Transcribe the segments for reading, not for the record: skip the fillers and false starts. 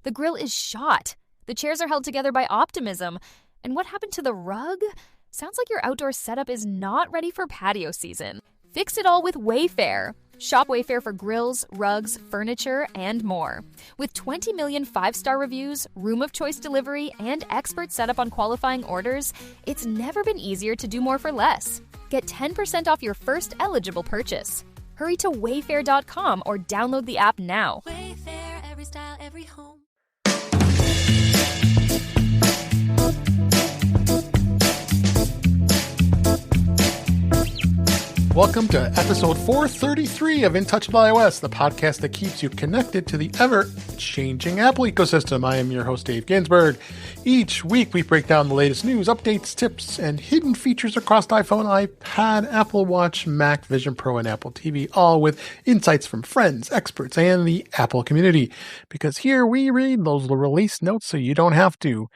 The grill is shot. The chairs are held together by optimism. And what happened to the rug? Sounds like your outdoor setup is not ready for patio season. Fix it all with Wayfair. Shop Wayfair for grills, rugs, furniture, and more. With 20 million 5-star reviews, room of choice delivery, and expert setup on qualifying orders, it's never been easier to do more for less. Get 10% off your first eligible purchase. Hurry to wayfair.com or download the app now. Wayfair, every style, every home. Welcome to episode 433 of Untouchable iOS, the podcast that keeps you connected to the ever-changing Apple ecosystem. I am your host, Dave Ginsburg. Each week, we break down the latest news, updates, tips, and hidden features across iPhone, iPad, Apple Watch, Mac, Vision Pro, and Apple TV, all with insights from friends, experts, and the Apple community. Because here we read those release notes so you don't have to.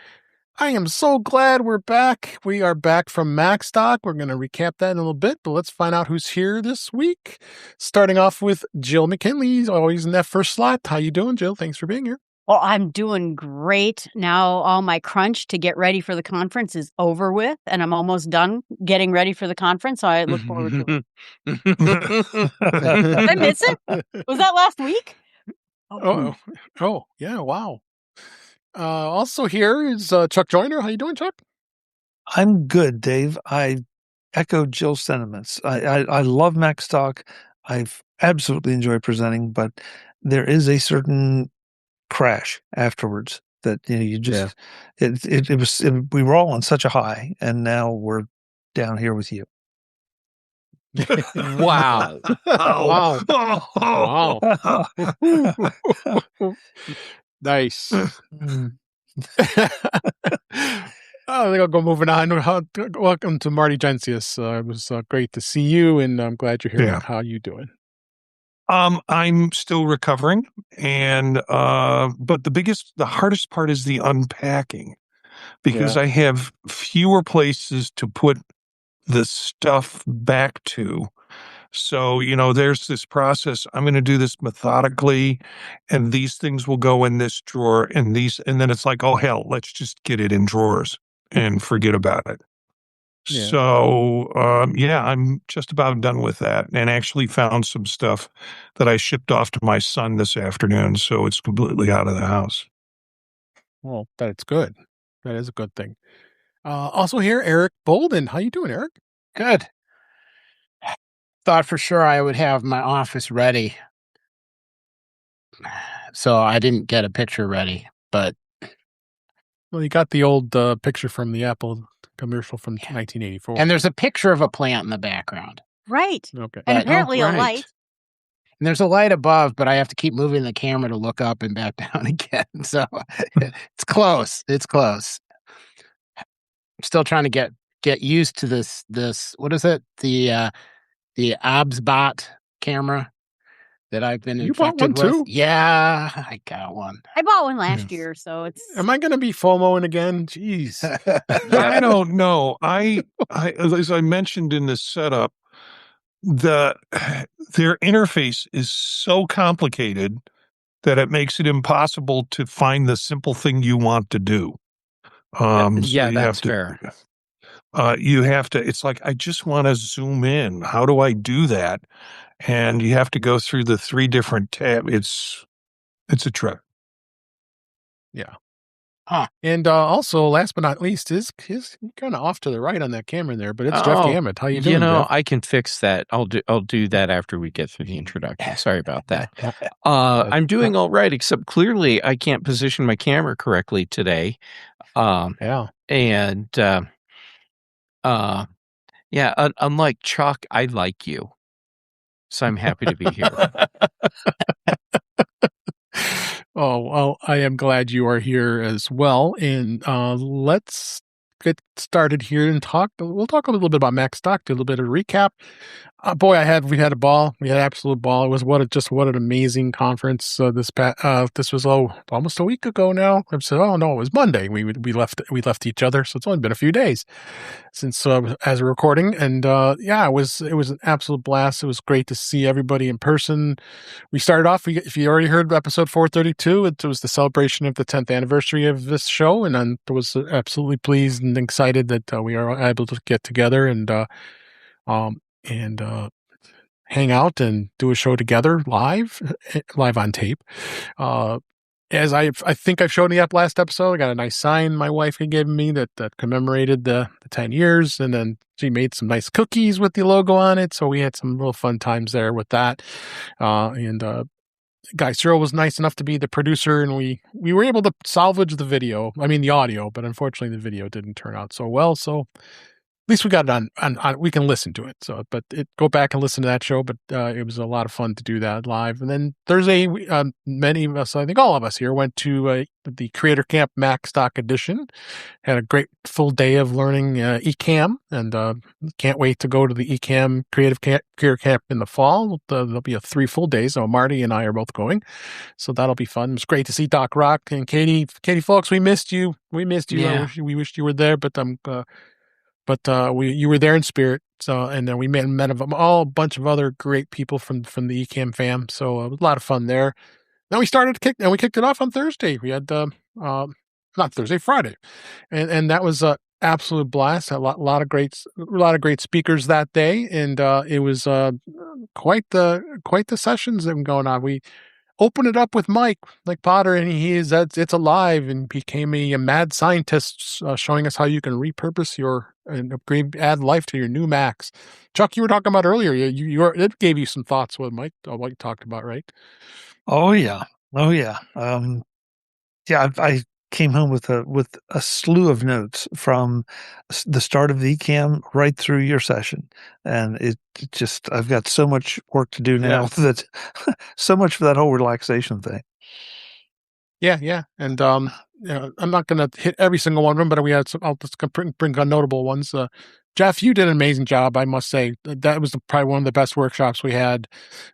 I am so glad we're back. We are back from Macstock. We're going to recap that in a little bit, but let's find out who's here this week. Starting off with Jill McKinley, always in that first slot. How you doing, Jill? Thanks for being here. Well, I'm doing great. Now all my crunch to get ready for the conference is over with, and I'm almost done getting ready for the conference, so I look forward to it. Did I miss it? Was that last week? Oh, yeah, wow. Also here is Chuck Joyner. How you doing, Chuck? I'm good, Dave. I echo Jill's sentiments. I love Macstock. I've absolutely enjoyed presenting, but there is a certain crash afterwards that you just we were all on such a high, and now we're down here with you. Wow! Wow! Nice. I think I'll go moving on. Welcome to Marty Jencius. It was great to see you, and I'm glad you're here. Yeah. How you doing? I'm still recovering, and but the hardest part is the unpacking, because I have fewer places to put the stuff back to. So, there's this process. I'm going to do this methodically, and these things will go in this drawer, and then it's like, oh, hell, let's just get it in drawers and forget about it. Yeah. So, I'm just about done with that, and actually found some stuff that I shipped off to my son this afternoon, so it's completely out of the house. Well, that's good. That is a good thing. Also here, Eric Bolden. How you doing, Eric? Good. Thought for sure I would have my office ready. So I didn't get a picture ready, but... Well, you got the old picture from the Apple commercial from 1984. And there's a picture of a plant in the background. Right. Okay. And apparently a right. light. And there's a light above, but I have to keep moving the camera to look up and back down again. So it's close. It's close. I'm still trying to get used to this, what is it? The OBSBot camera that I've been infected bought one with. too? Yeah, I got one. I bought one last year, so it's... Am I going to be FOMOing again? Jeez. I don't know. I as I mentioned in this setup, their interface is so complicated that it makes it impossible to find the simple thing you want to do. That's fair. You have to, it's like, I just want to zoom in. How do I do that? And you have to go through the 3 different tabs. It's a trip. Yeah. And also, last but not least, is kind of off to the right on that camera there, but it's Jeff Gamet. How you doing, Jeff? I can fix that. I'll do that after we get through the introduction. Sorry about that. I'm doing all right, except clearly I can't position my camera correctly today. And unlike Chuck, I like you. So I'm happy to be here. Oh, well, I am glad you are here as well. And let's get started here and we'll talk a little bit about Macstock, do a little bit of recap. Boy, we had a ball. We had an absolute ball. It was what an amazing conference. This was almost a week ago now. I said, oh no, it was Monday. We left each other, so it's only been a few days since as a recording. And it was an absolute blast. It was great to see everybody in person. We started off. If you already heard episode 432, it was the celebration of the 10th anniversary of this show, and I was absolutely pleased and excited that we are able to get together and hang out and do a show together live on tape. As I think I've shown you that last episode, I got a nice sign my wife had given me that commemorated the 10 years. And then she made some nice cookies with the logo on it. So we had some real fun times there with that. Guy Cyril was nice enough to be the producer, and we were able to salvage the audio, but unfortunately the video didn't turn out so well. So at least we got it on we can listen to it. So, go back and listen to that show. But it was a lot of fun to do that live. And then Thursday, many of us, I think all of us here, went to the Creator Camp Macstock edition. Had a great full day of learning eCam, and can't wait to go to the eCam Creator Camp in the fall. There'll be 3 full days. So Marty and I are both going, so that'll be fun. It was great to see Doc Rock and Katie folks. We missed you. Yeah. We wished you were there, but you were there in spirit. So, and then we met a bunch of other great people from the eCam fam. So it was a lot of fun there. Then we kicked it off on Thursday. We had not Thursday, Friday, and that was a absolute blast. A lot of great speakers that day, and it was quite the sessions that were going on. We open it up with Mike Potter, and it's alive and became a mad scientist, showing us how you can repurpose and add life to your new Macs. Chuck, you were talking about earlier, it gave you some thoughts with Mike, what you talked about, right? Oh yeah. I came home with a slew of notes from the start of the eCam right through your session, and it just, I've got so much work to do now that so much for that whole relaxation thing. Yeah, and I'm not going to hit every single one of them, but we had some. I'll just bring on notable ones. Jeff, you did an amazing job, I must say. That was probably one of the best workshops we had.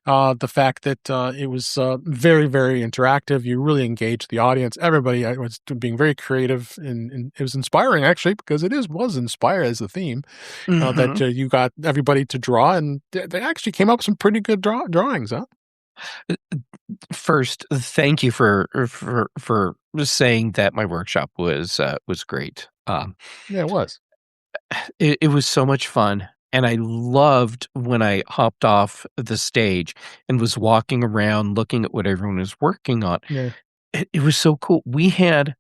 The fact that it was very, very interactive. You really engaged the audience. Everybody was being very creative, and it was inspiring, actually, because was inspired as the theme. That you got everybody to draw, and they actually came up with some pretty good drawings, huh? First, thank you for saying that my workshop was great. Yeah, it was. It was so much fun, and I loved when I hopped off the stage and was walking around looking at what everyone was working on. Yeah. It was so cool. We had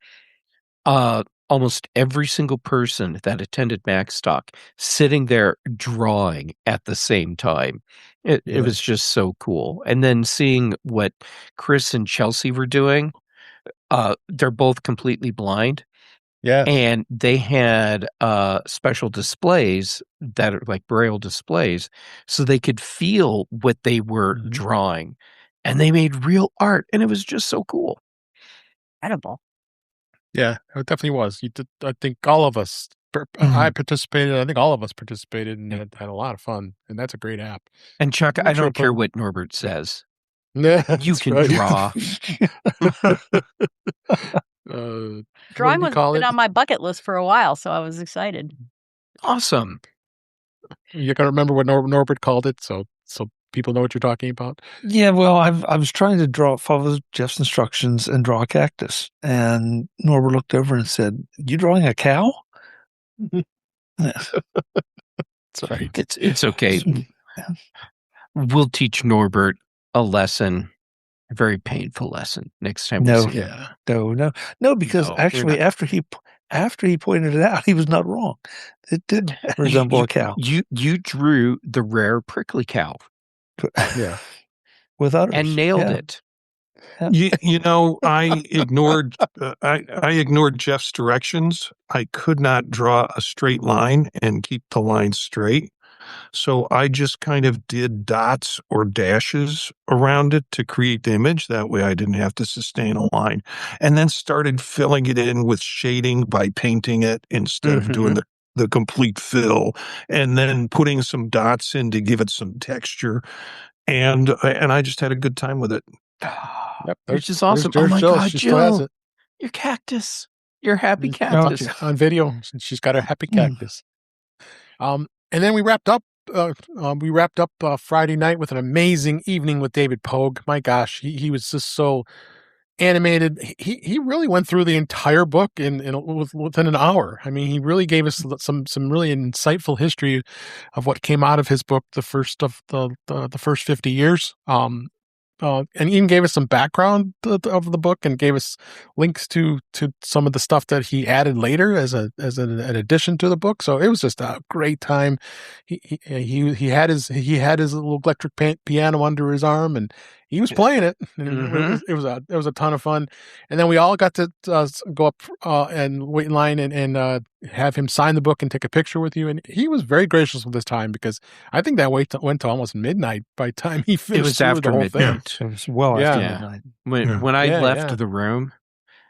almost every single person that attended Macstock sitting there drawing at the same time. It was just so cool. And then seeing what Chris and Chelsea were doing, they're both completely blind. Yeah. And they had special displays that are like Braille displays, so they could feel what they were drawing. And they made real art, and it was just so cool. Incredible. Yeah, it definitely was. You did, I think all of us, I participated, I think all of us participated, and had a lot of fun. And that's a great app. And Chuck, I don't care what Norbert says. Yeah, you can draw. Drawing was been on my bucket list for a while, so I was excited. Awesome. You got to remember what Norbert called it, so people know what you're talking about. Yeah, well, I was trying to follow Jeff's instructions and draw a cactus, and Norbert looked over and said, "You drawing a cow?" That's right. It's okay. We'll teach Norbert a lesson. A very painful lesson next time. No, we see no, because actually, after he pointed it out, he was not wrong. It did resemble a cow. You drew the rare prickly cow, yeah, with udders, and nailed it. Yeah. I ignored I ignored Jeff's directions. I could not draw a straight line and keep the line straight. So I just kind of did dots or dashes around it to create the image. That way I didn't have to sustain a line. And then started filling it in with shading by painting it instead of doing the complete fill, and then putting some dots in to give it some texture. And I just had a good time with it. Yep, Which is awesome. There's oh my Jill. God, She still has Jill, it. your cactus, your happy Yeah, cactus. on video. She's got her happy cactus. And then we wrapped up. Friday night with an amazing evening with David Pogue. My gosh, he was just so animated. He really went through the entire book within an hour. I mean, he really gave us some really insightful history of what came out of his book, the first of the first 50 years. And even gave us some background of the book and gave us links to some of the stuff that he added later as an addition to the book. So it was just a great time. He had his little electric piano under his arm, and he was playing it. And it was a ton of fun. And then we all got to go up and wait in line and have him sign the book and take a picture with you. And he was very gracious with his time, because I think that went to almost midnight by the time he finished. It was after the whole midnight. thing. It was well after midnight. When I left the room,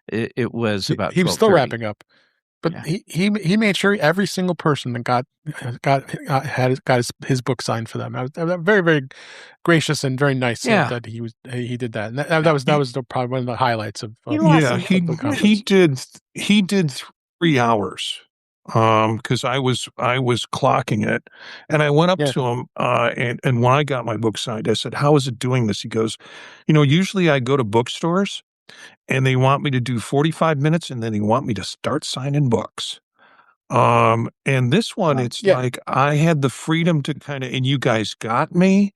it was about. He was still 12:30. wrapping up, but he made sure every single person that got his book signed for them. I was very, very gracious and very nice that he did that. And that was probably one of the highlights of. He did 3 hours. Because I was clocking it, and I went up to him, and when I got my book signed, I said, "How is it doing this?" He goes, "Usually I go to bookstores, and they want me to do 45 minutes, and then they want me to start signing books. And this one, it's like I had the freedom to and you guys got me."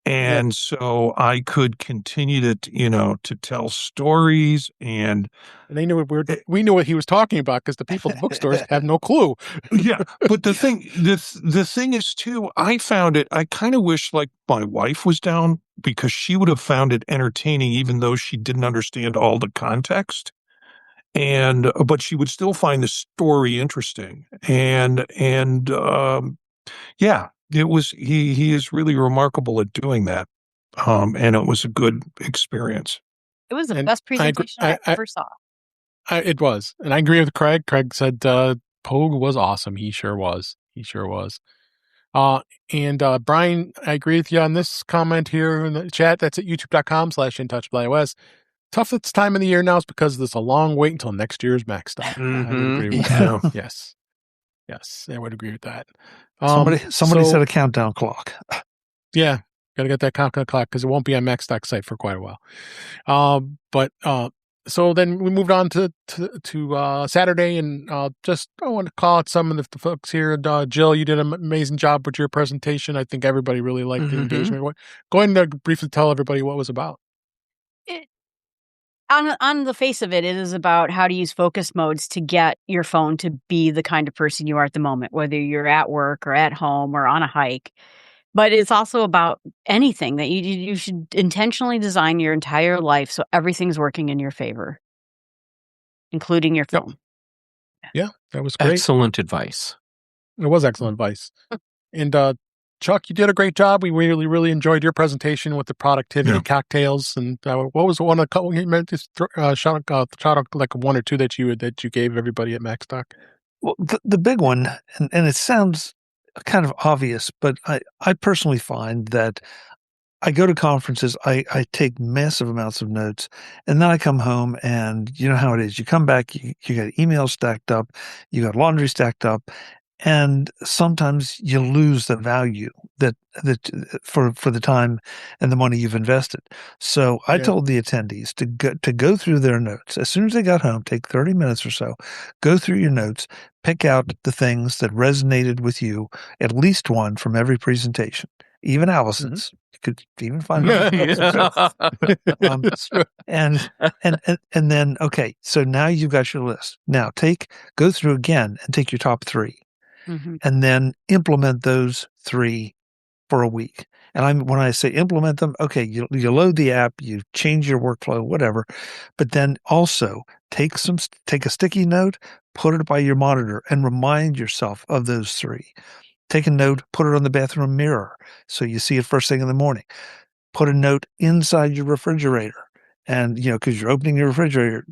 And so I could continue to tell stories, and they knew we knew what he was talking about, because the people at the bookstores have no clue. Yeah, but the thing is too, I found it. I kind of wish like my wife was down, because she would have found it entertaining, even though she didn't understand all the context, but she would still find the story interesting. It was he is really remarkable at doing that, and it was a good experience. It was the best presentation I ever saw. It was, and I agree with Craig. Craig said Pogue was awesome. He sure was. And Brian, I agree with you on this comment here in the chat. That's at youtube.com/intouchableios. Tough this time of the year now is because there's a long wait until next year's Macstock. I would agree with that. Yes, I would agree with that. Somebody set a countdown clock. Yeah, got to get that countdown clock, because it won't be on Macstock site for quite a while. So then we moved on to Saturday, and I want to call out some of the folks here. Jill, you did an amazing job with your presentation. I think everybody really liked the engagement. Go ahead and briefly tell everybody what it was about. On the face of it, it is about how to use focus modes to get your phone to be the kind of person you are at the moment, whether you're at work or at home or on a hike. But it's also about anything that you should intentionally design your entire life so everything's working in your favor, including your phone. Yeah, that was great. Excellent advice. It was excellent advice. And Chuck, you did a great job. We really, really enjoyed your presentation with the productivity cocktails. And what was one of the you meant to shout out like one or two that you gave everybody at Macstock? Well, the big one, and it sounds kind of obvious, but I personally find that I go to conferences, I take massive amounts of notes, and then I come home, and you know how it is. You come back, you got emails stacked up, you got laundry stacked up, and sometimes you lose the value that for the time and the money you've invested. So I told the attendees to go through their notes as soon as they got home. Take 30 minutes or so, go through your notes, pick out the things that resonated with you, at least one from every presentation, even Allison's. You could even find and then okay. So now you've got your list. Now go through again and take your top 3. And then implement those 3 for a week. And when I say implement them, okay, you load the app, you change your workflow, whatever, but then also take a sticky note, put it by your monitor, and remind yourself of those 3. take a note, put it on the bathroom mirror so you see it first thing in the morning. Put a note inside your refrigerator, and because you're opening your refrigerator,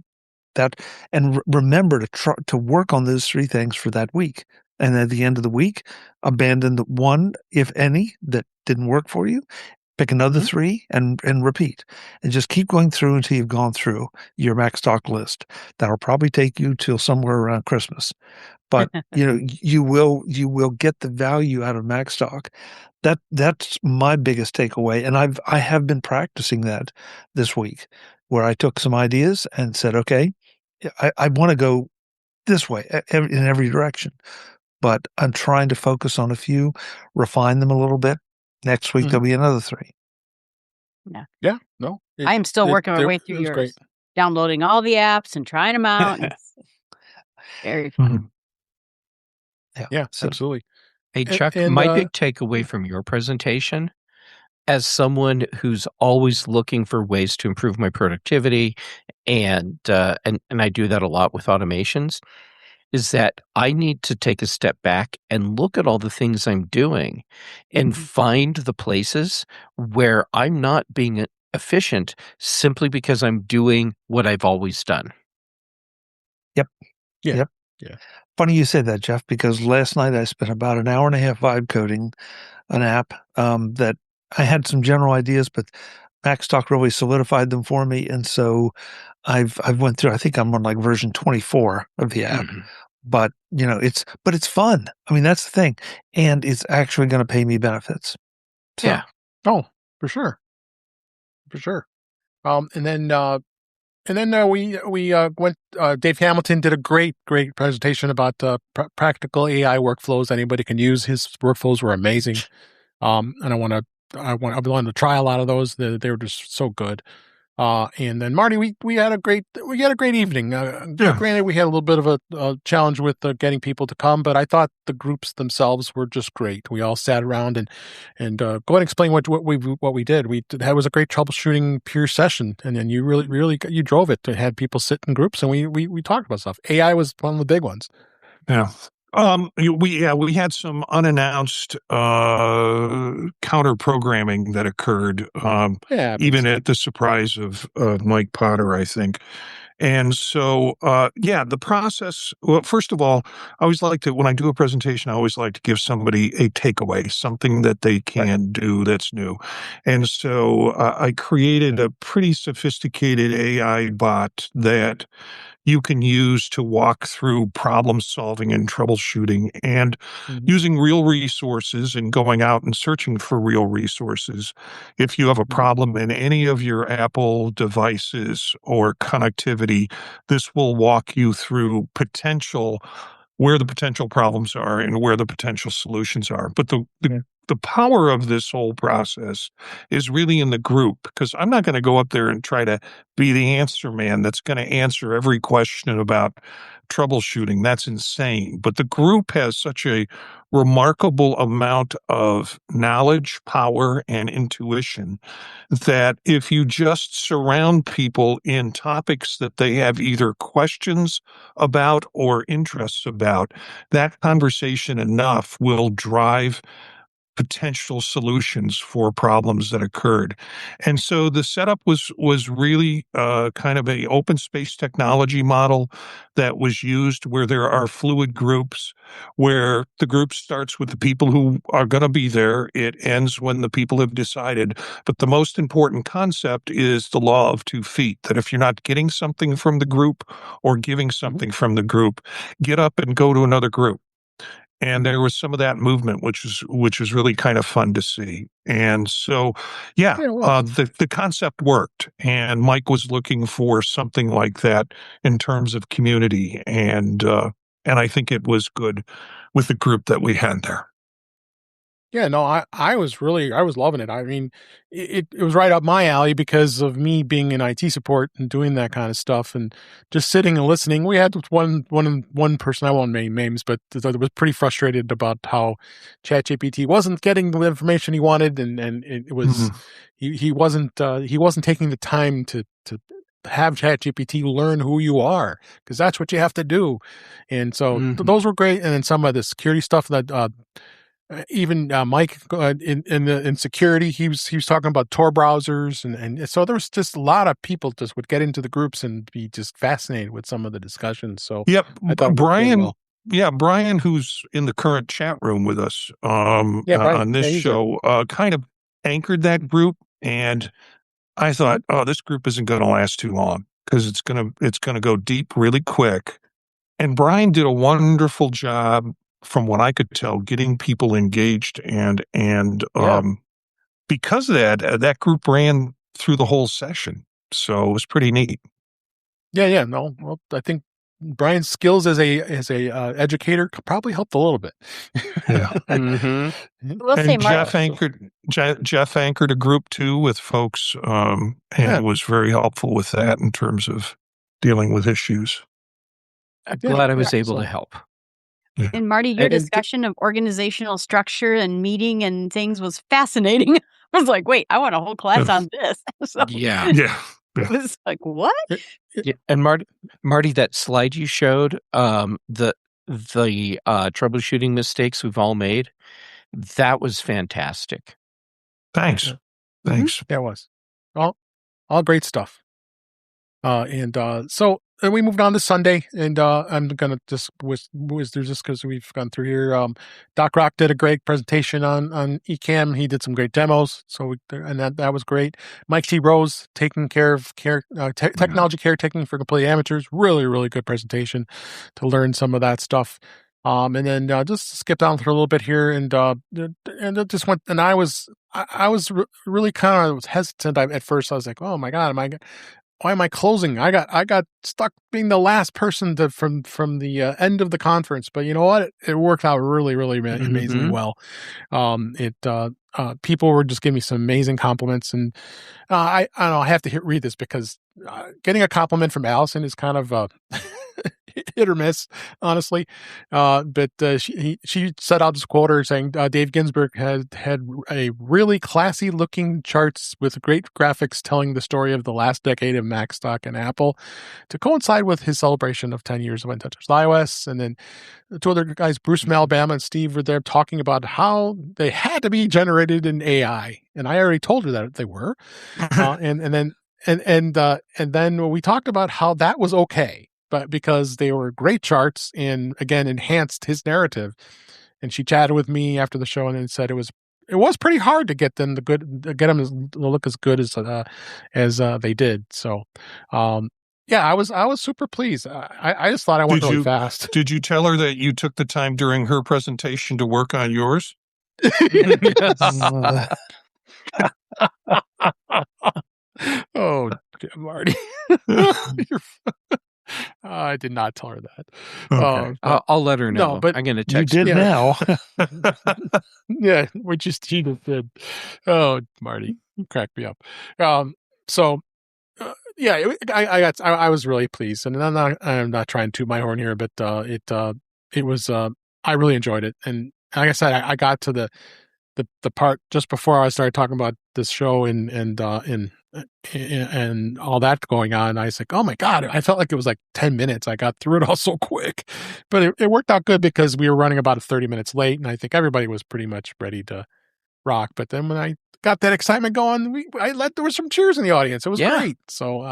remember to work on those 3 things for that week. And at the end of the week, abandon the one, if any, that didn't work for you. Pick another 3 and repeat, and just keep going through until you've gone through your Macstock list. That'll probably take you till somewhere around Christmas, but you will get the value out of Macstock. That's my biggest takeaway, and I have been practicing that this week, where I took some ideas and said, okay, I want to go this way in every direction, but I'm trying to focus on a few, refine them a little bit. Next week, there'll be another 3. Yeah. No. I am still working my way through yours. Great. Downloading all the apps and trying them out. It's very fun. Yeah, absolutely. Hey, Chuck, my big takeaway from your presentation, as someone who's always looking for ways to improve my productivity, and I do that a lot with automations, is that I need to take a step back and look at all the things I'm doing and find the places where I'm not being efficient simply because I'm doing what I've always done. Yep. Yeah. Yep. Yeah. Funny you said that, Jeff, because last night I spent about an hour and a half vibe coding an app that I had some general ideas, but Macstock really solidified them for me. And so I've went through, I think I'm on like version 24 of the app, but it's fun. I mean, that's the thing. And it's actually going to pay me benefits. So. Yeah. Oh, for sure. For sure. And then we went, Dave Hamilton did a great presentation about practical AI workflows anybody can use. His workflows were amazing. And I wanted to try a lot of those. They were just so good. And then Marty, we had a great evening. Granted, we had a little bit of a challenge with getting people to come, but I thought the groups themselves were just great. We all sat around and go ahead and explain what we did. That was a great troubleshooting peer session, and then you really you drove it to have people sit in groups, and we talked about stuff. AI was one of the big ones. Yeah. We had some unannounced counter programming that occurred, even at the surprise of Mike Potter, I think. And so, the process. Well, first of all, I always like to, when I do a presentation, I always like to give somebody a takeaway, something that they can do that's new. And so, I created a pretty sophisticated AI bot that you can use to walk through problem solving and troubleshooting, and using real resources and going out and searching for real resources. If you have a problem in any of your Apple devices or connectivity, this will walk you through where the potential problems are and where the potential solutions are. But the power of this whole process is really in the group, because I'm not going to go up there and try to be the answer man that's going to answer every question about troubleshooting. That's insane. But the group has such a remarkable amount of knowledge, power, and intuition that if you just surround people in topics that they have either questions about or interests about, that conversation enough will drive potential solutions for problems that occurred. And so the setup was really kind of a open space technology model that was used, where there are fluid groups, where the group starts with the people who are going to be there. It ends when the people have decided. But the most important concept is the law of 2 feet, that if you're not getting something from the group or giving something from the group, get up and go to another group. And there was some of that movement, which was really kind of fun to see. And so, the concept worked, and Mike was looking for something like that in terms of community, and I think it was good with the group that we had there. Yeah, no, I was loving it. I mean, it was right up my alley because of me being in IT support and doing that kind of stuff, and just sitting and listening. We had one person, I won't name names, but that was pretty frustrated about how ChatGPT wasn't getting the information he wanted, and it was he wasn't taking the time to have ChatGPT learn who you are, because that's what you have to do. And so those were great. And then some of the security stuff that even Mike in security, he was talking about Tor browsers, and so there was just a lot of people just would get into the groups and be just fascinated with some of the discussions. So Yep, I thought Brian. well. Yeah, Brian, who's in the current chat room with us Brian, on this show, kind of anchored that group, and I thought, oh, this group isn't going to last too long because it's gonna go deep really quick. And Brian did a wonderful job, from what I could tell, getting people engaged, and because of that group ran through the whole session, so it was pretty neat. Yeah. No, well, I think Brian's skills as a educator probably helped a little bit. Yeah. We'll say Jeff anchored a group too with folks, and was very helpful with that in terms of dealing with issues. I'm glad I was able to help. And Marty, your discussion of organizational structure and meeting and things was fascinating. I was like, wait, I want a whole class on this. So Yeah. it was like, what? Yeah. And Marty, that slide you showed, the troubleshooting mistakes we've all made, that was fantastic. Thanks. That was all great stuff. So we moved on to Sunday, and I'm gonna just was just because we've gone through here. Doc Rock did a great presentation on eCam. He did some great demos, so that was great. Mike T. Rose taking care of technology caretaking for complete amateurs. Really, really good presentation to learn some of that stuff. And then just skip down through a little bit here, and it just went. And I was really kind of hesitant at first. I was like, oh my God, why am I closing? I got stuck being the last person from the end of the conference, but you know what? It worked out really, really amazingly well. People were just giving me some amazing compliments, and I don't know. I have to read this because getting a compliment from Allison is kind of hit or miss, honestly. But she set out this quote her saying, Dave Ginsburg had a really classy looking charts with great graphics telling the story of the last decade of Macstock and Apple to coincide with his celebration of 10 years of Untouched iOS. And then the two other guys, Bruce from Alabama and Steve, were there talking about how they had to be generated in AI. And I already told her that they were. And then we talked about how that was okay, but because they were great charts and again enhanced his narrative. And she chatted with me after the show and said it was pretty hard to get them to look as good as they did. So, I was super pleased. I just thought I went really fast. Did you tell her that you took the time during her presentation to work on yours? Oh, Marty. I did not tell her that. Okay. I'll let her know. No, but I'm going to text you did her. now. Yeah, she just did. Oh, Marty, you cracked me up. I was really pleased, and I'm not trying to toot my horn here, but it was I really enjoyed it, and like I said, I got to the part just before I started talking about this show and all that going on. I was like, oh my God, I felt like it was like 10 minutes. I got through it all so quick, but it worked out good because we were running about 30 minutes late, and I think everybody was pretty much ready to rock. But then when I got that excitement going, there was some cheers in the audience. It was great. So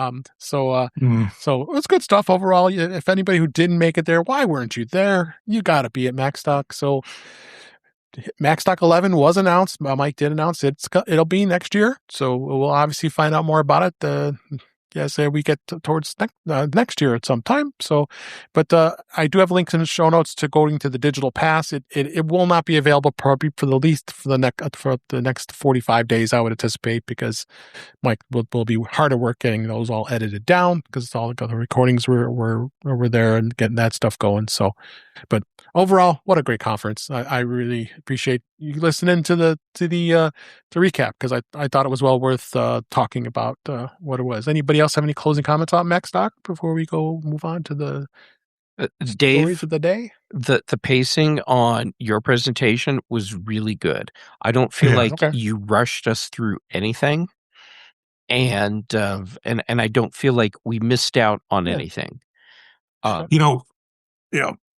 it was good stuff overall. If anybody who didn't make it there, why weren't you there? You got to be at Macstock. So Macstock 11 was announced. Mike did announce it'll be next year. So we'll obviously find out more about it as we get towards next year at some time. So, but I do have links in the show notes to going to the digital pass. It will not be available probably for the next 45 days, I would anticipate, because Mike will be hard at work getting those all edited down because all the recordings were there and getting that stuff going. So, but overall, what a great conference! I really appreciate you listening to the recap because I thought it was well worth talking about what it was. Anybody else have any closing comments on Macstock before we move on to the Dave, stories of the day? The pacing on your presentation was really good. I don't feel like you rushed us through anything, and I don't feel like we missed out on anything.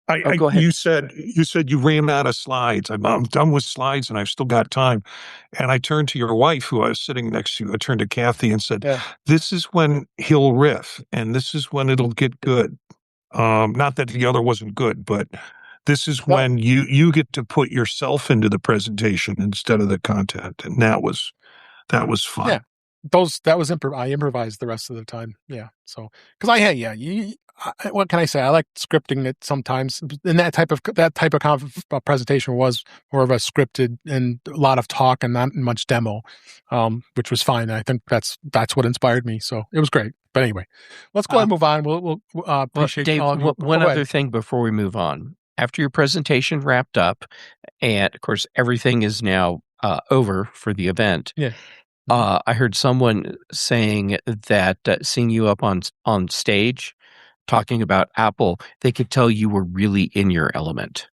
Go ahead. You said you ran out of slides. I'm done with slides, and I've still got time. And I turned to your wife, who I was sitting next to. I turned to Kathy and said, "This is when he'll riff, and this is when it'll get good. Not that the other wasn't good, but this is when you get to put yourself into the presentation instead of the content." And that was fun. Yeah. I improvised the rest of the time. Yeah. So, because what can I say? I like scripting it sometimes, and that type of presentation was more of a scripted and a lot of talk and not much demo, which was fine. I think that's what inspired me. So it was great. But anyway, let's go ahead and move on. We'll appreciate Dave, all of you. one other thing before we move on. After your presentation wrapped up, and of course everything is now over for the event. Yeah. I heard someone saying that seeing you up on stage talking about Apple, they could tell you were really in your element.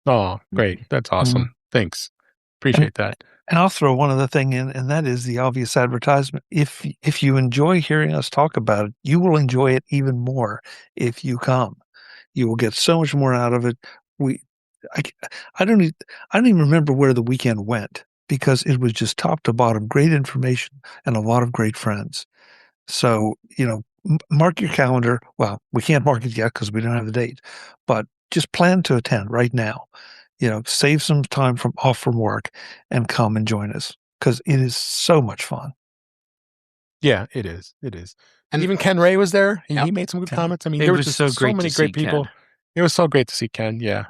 Oh, great. That's awesome. Mm-hmm. Thanks. Appreciate that. And I'll throw one other thing in, and that is the obvious advertisement. If you enjoy hearing us talk about it, you will enjoy it even more if you come. You will get so much more out of it. I don't even remember where the weekend went, because it was just top to bottom, great information and a lot of great friends. So, mark your calendar. Well, we can't mark it yet because we don't have the date, but just plan to attend right now. Save some time off from work and come and join us, because it is so much fun. Yeah, it is. It is. And even Ken Ray was there. He made some good comments. I mean, there was just so many great people. Ken. It was so great to see Ken. Yeah.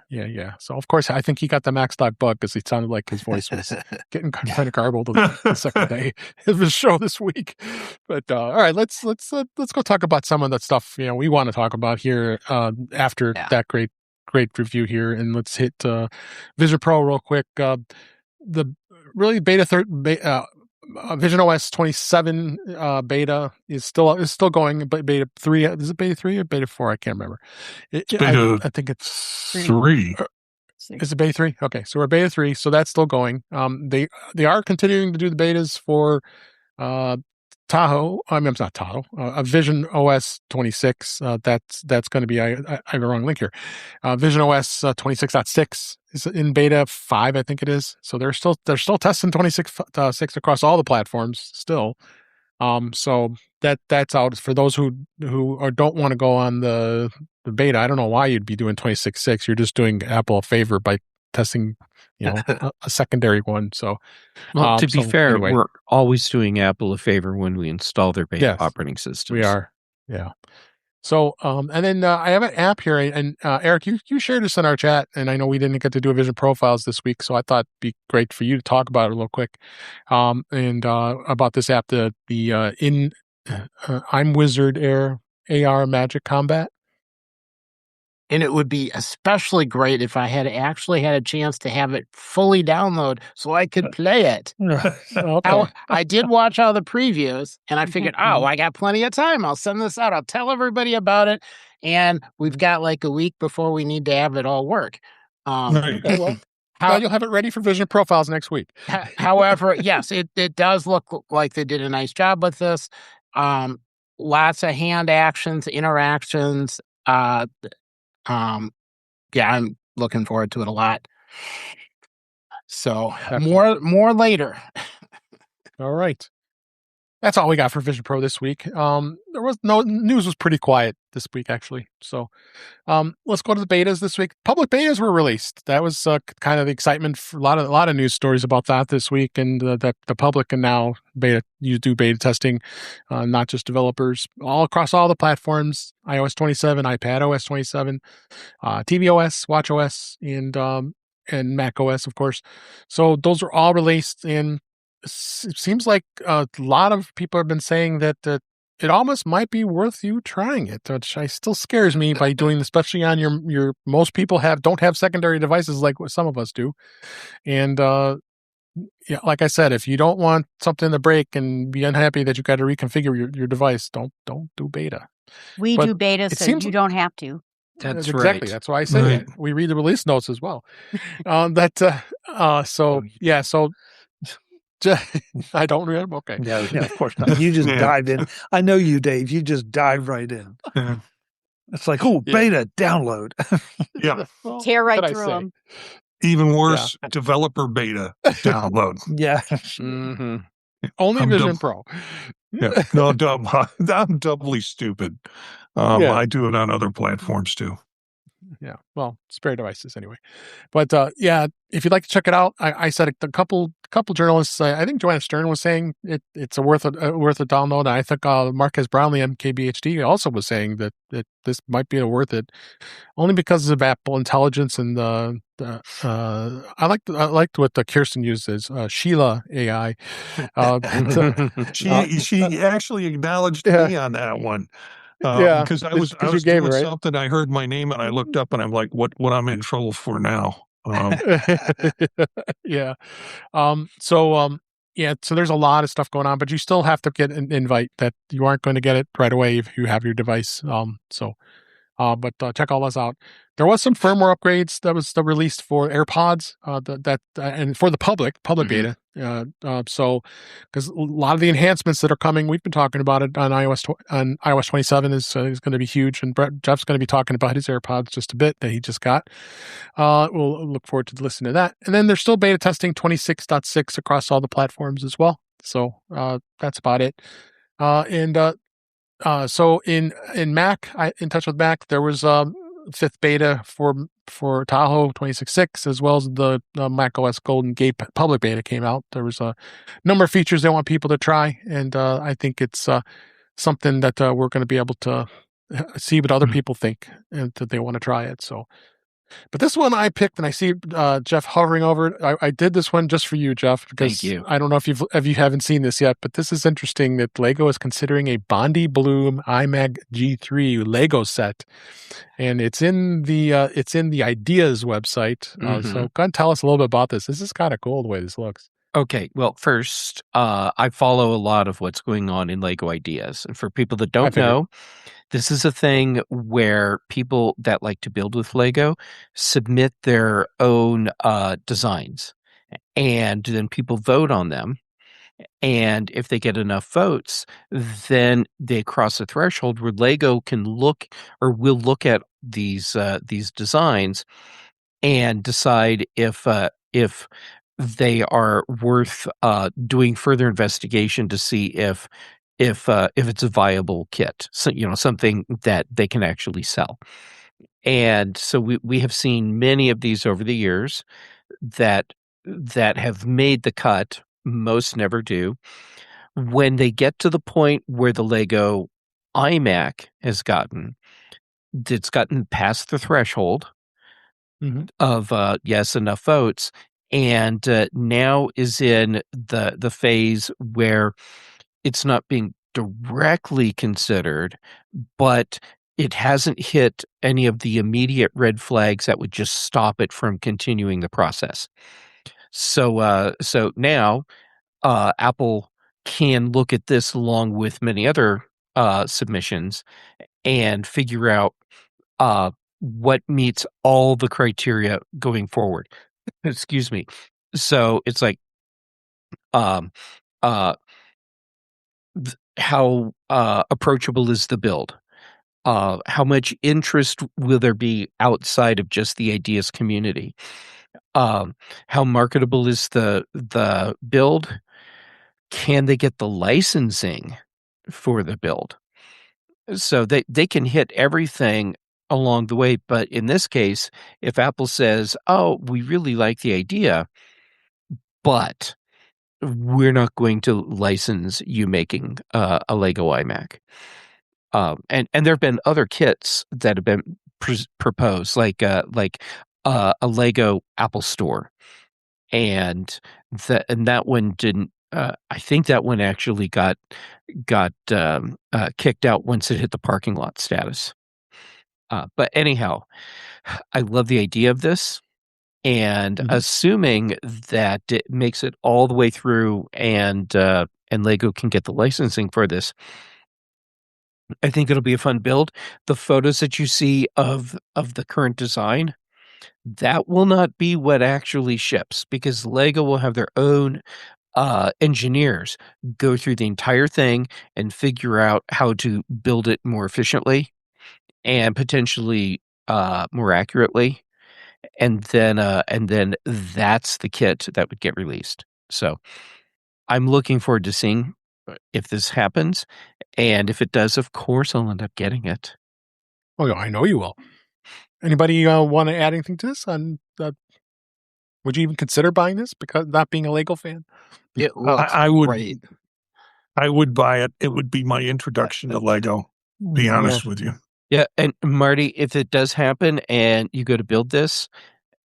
So, of course, I think he got the Macstock bug because it sounded like his voice was getting kind of garbled the second day of his show this week. But all right, let's go talk about some of that stuff we want to talk about here after that great review here, and let's hit Vision Pro real quick. The really Vision OS 27 beta is still going, but beta 3, is it beta 3 or beta 4? I can't remember. I think it's 3. Is it beta 3? Okay, so we're beta 3, so that's still going. They are continuing to do the betas for Tahoe. I mean, it's not Tahoe. Vision OS 26. That's going to be. I have a wrong link here. Vision OS 26.6 is in beta 5, I think it is. So they're still testing 26.6 across all the platforms still. So that's out for those who don't want to go on the beta. I don't know why you'd be doing 26.6. You're just doing Apple a favor by testing a secondary one. So, well, to be fair, anyway. We're always doing Apple a favor when we install their beta operating systems. We are. Yeah. So, and then I have an app here, and Eric, you shared this in our chat, and I know we didn't get to do a Vision Profiles this week, so I thought it'd be great for you to talk about it a little quick, and about this app, the I'm Wizard Air AR Magic Combat. And it would be especially great if I had actually had a chance to have it fully download so I could play it. Okay. I did watch all the previews, and I figured, I got plenty of time. I'll send this out. I'll tell everybody about it. And we've got like a week before we need to have it all work. Right. Well, you'll have it ready for Vision Profiles next week. However, yes, it does look like they did a nice job with this. Lots of hand actions, interactions. I'm looking forward to it a lot. So more later. All right. That's all we got for Vision Pro this week. There was news was pretty quiet this week, actually. So let's go to the betas this week. Public betas were released. That was kind of the excitement for a lot of news stories about that this week, and the public can now do beta testing, not just developers, all across all the platforms: iOS 27, iPad OS 27, tvOS, watchOS, and Mac OS, of course. So those are all released, and it seems like a lot of people have been saying that it almost might be worth you trying it, which still scares me by doing, especially on your most people don't have secondary devices like what some of us do. And like I said, if you don't want something to break and be unhappy that you got to reconfigure your device, don't do beta. We do beta, so you don't have to. That's exactly. right. That's why I say it. We read the release notes as well. So I don't remember. Okay. No, of course not. You just dive in. I know you, Dave. You just dive right in. It's like, oh, beta, download. Yeah. Well, Tear what right can I through say? them. Even worse, developer beta download. Yeah. Mm-hmm. Only I'm Vision Pro. Yeah. No, I'm doubly stupid. Yeah. I do it on other platforms too. Yeah. Well, spare devices anyway. But yeah, if you'd like to check it out, I said a couple journalists. I think Joanna Stern was saying it's worth a download. I think Marquez Brownlee, MKBHD, also was saying that this might be worth it, only because of Apple Intelligence and I liked what Kirsten uses, Sheila AI. She actually acknowledged me on that one. Yeah, Because I was you gave doing her, right? something. I heard my name and I looked up and I'm like, what I'm in trouble for now? Yeah. Yeah, so there's a lot of stuff going on, but you still have to get an invite. That you aren't going to get it right away if you have your device. But check all those out. There was some firmware upgrades that was released for AirPods, and for the public beta. So because a lot of the enhancements that are coming, we've been talking about it on iOS 27 is going to be huge, and Jeff's going to be talking about his AirPods just a bit that he just got. We'll look forward to listening to that. And then they're still beta testing 26.6 across all the platforms as well. So that's about it. So in Mac, in touch with Mac, there was fifth beta for Tahoe 26.6, as well as the Mac OS Golden Gate public beta came out. There was a number of features they want people to try, and I think it's something that we're going to be able to see what other people think and that they want to try it. So. But this one I picked, and I see Jeff hovering over it. I did this one just for you, Jeff, because Thank you. I don't know if you haven't seen this yet, but this is interesting that Lego is considering a Bondi Bloom iMac G3 Lego set, and it's in the Ideas website. So go ahead and tell us a little bit about this. This is kind of cool the way this looks. Okay, well, first, I follow a lot of what's going on in Lego Ideas. And for people that don't know, this is a thing where people that like to build with Lego submit their own designs, and then people vote on them. And if they get enough votes, then they cross a threshold where Lego can look or will look at these designs and decide if they are worth doing further investigation to see if it's a viable kit, so something that they can actually sell. And so we have seen many of these over the years that have made the cut. Most never do. When they get to the point where the Lego iMac has gotten past the threshold of yes, enough votes, and now is in the phase where it's not being directly considered, but it hasn't hit any of the immediate red flags that would just stop it from continuing the process. So now Apple can look at this along with many other submissions and figure out what meets all the criteria going forward. Excuse me. So it's like how approachable is the build? How much interest will there be outside of just the Ideas community? How marketable is the build? Can they get the licensing for the build? So they can hit everything along the way. But in this case, if Apple says, oh, we really like the idea, but we're not going to license you making a Lego iMac. And there have been other kits that have been proposed, like a Lego Apple Store, and that one didn't. I think that one actually got kicked out once it hit the parking lot status. But anyhow, I love the idea of this. And assuming that it makes it all the way through and Lego can get the licensing for this, I think it'll be a fun build. The photos that you see of the current design, that will not be what actually ships, because Lego will have their own engineers go through the entire thing and figure out how to build it more efficiently. and potentially more accurately, and then that's the kit that would get released. So I'm looking forward to seeing if this happens, and if it does, of course, I'll end up getting it. Oh, yeah, I know you will. Anybody want to add anything to this? Would you even consider buying this because not being a Lego fan? It looks I would. great. I would buy it. It would be my introduction to Lego. Be honest with you. Yeah, and Marty, if it does happen and you go to build this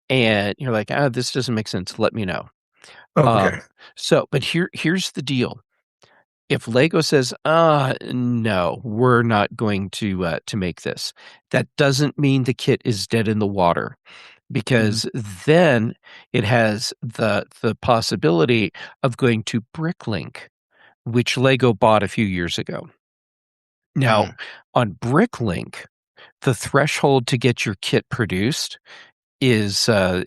and you're like, this doesn't make sense, let me know. Okay. But here's the deal. If Lego says, no, we're not going to make this, that doesn't mean the kit is dead in the water, because then it has the possibility of going to Bricklink, which Lego bought a few years ago. Now, on Bricklink, the threshold to get your kit produced is a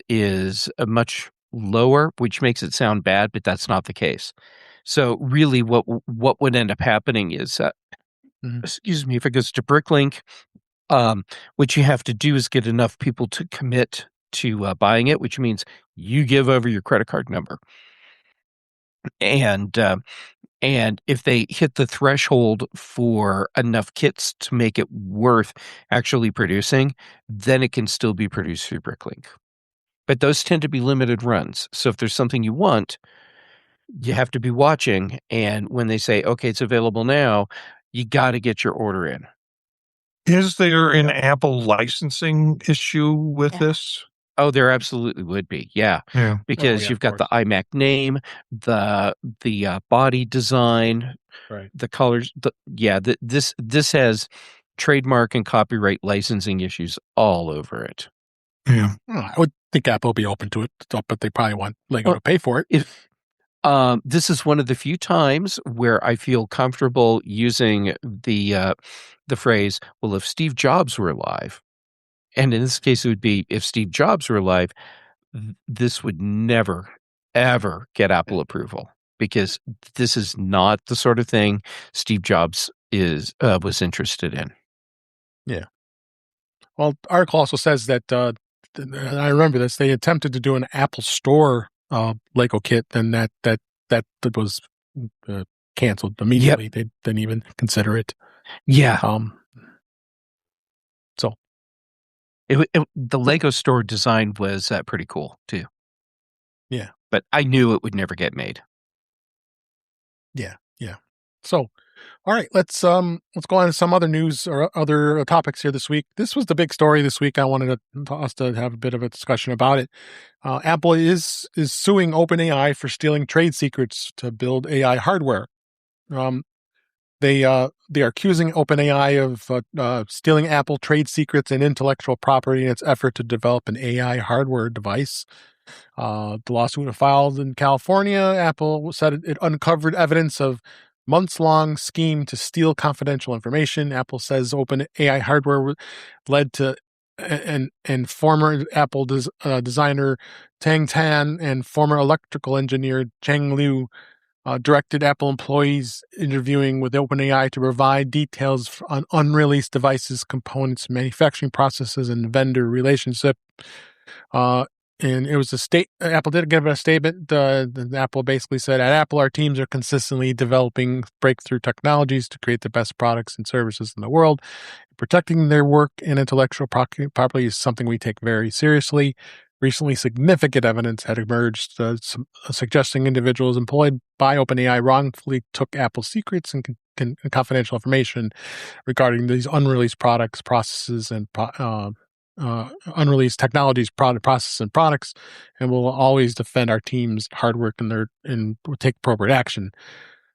much lower, which makes it sound bad, but that's not the case. So really what would end up happening is, excuse me, if it goes to Bricklink, what you have to do is get enough people to commit to buying it, which means you give over your credit card number. And if they hit the threshold for enough kits to make it worth actually producing, then it can still be produced through Bricklink. But those tend to be limited runs. So if there's something you want, you have to be watching. And when they say, okay, it's available now, you got to get your order in. Is there an Apple licensing issue with this? Oh, there absolutely would be. Yeah. Because you've got the iMac name, the body design, right, the colors. This has trademark and copyright licensing issues all over it. Yeah. I would think Apple would be open to it, but they probably want Lego to pay for it. This is one of the few times where I feel comfortable using the phrase, well, if Steve Jobs were alive. And in this case, it would be if Steve Jobs were alive, this would never, ever get Apple approval, because this is not the sort of thing Steve Jobs was interested in. Yeah. Well, the article also says that, I remember this, they attempted to do an Apple Store Lego kit, and that was canceled immediately. Yep. They didn't even consider it. Yeah. So. The Lego Store design was pretty cool too. Yeah, but I knew it would never get made. Yeah. So, all right, let's go on to some other news or other topics here this week. This was the big story this week. I wanted us to have a bit of a discussion about it. Apple is suing OpenAI for stealing trade secrets to build AI hardware. They are accusing OpenAI of stealing Apple trade secrets and intellectual property in its effort to develop an AI hardware device. The lawsuit was filed in California. Apple said it uncovered evidence of months-long scheme to steal confidential information. Apple says OpenAI hardware led to and former Apple designer Tang Tan and former electrical engineer Cheng Liu directed Apple employees interviewing with OpenAI to provide details on unreleased devices, components, manufacturing processes, and vendor relationship. And it was Apple did give a statement. Apple basically said, at Apple, our teams are consistently developing breakthrough technologies to create the best products and services in the world. Protecting their work and intellectual property is something we take very seriously. Recently, significant evidence had emerged suggesting individuals employed by OpenAI wrongfully took Apple's secrets and confidential information regarding these unreleased products, processes, and unreleased technologies, processes, and products, and will always defend our team's hard work and take appropriate action.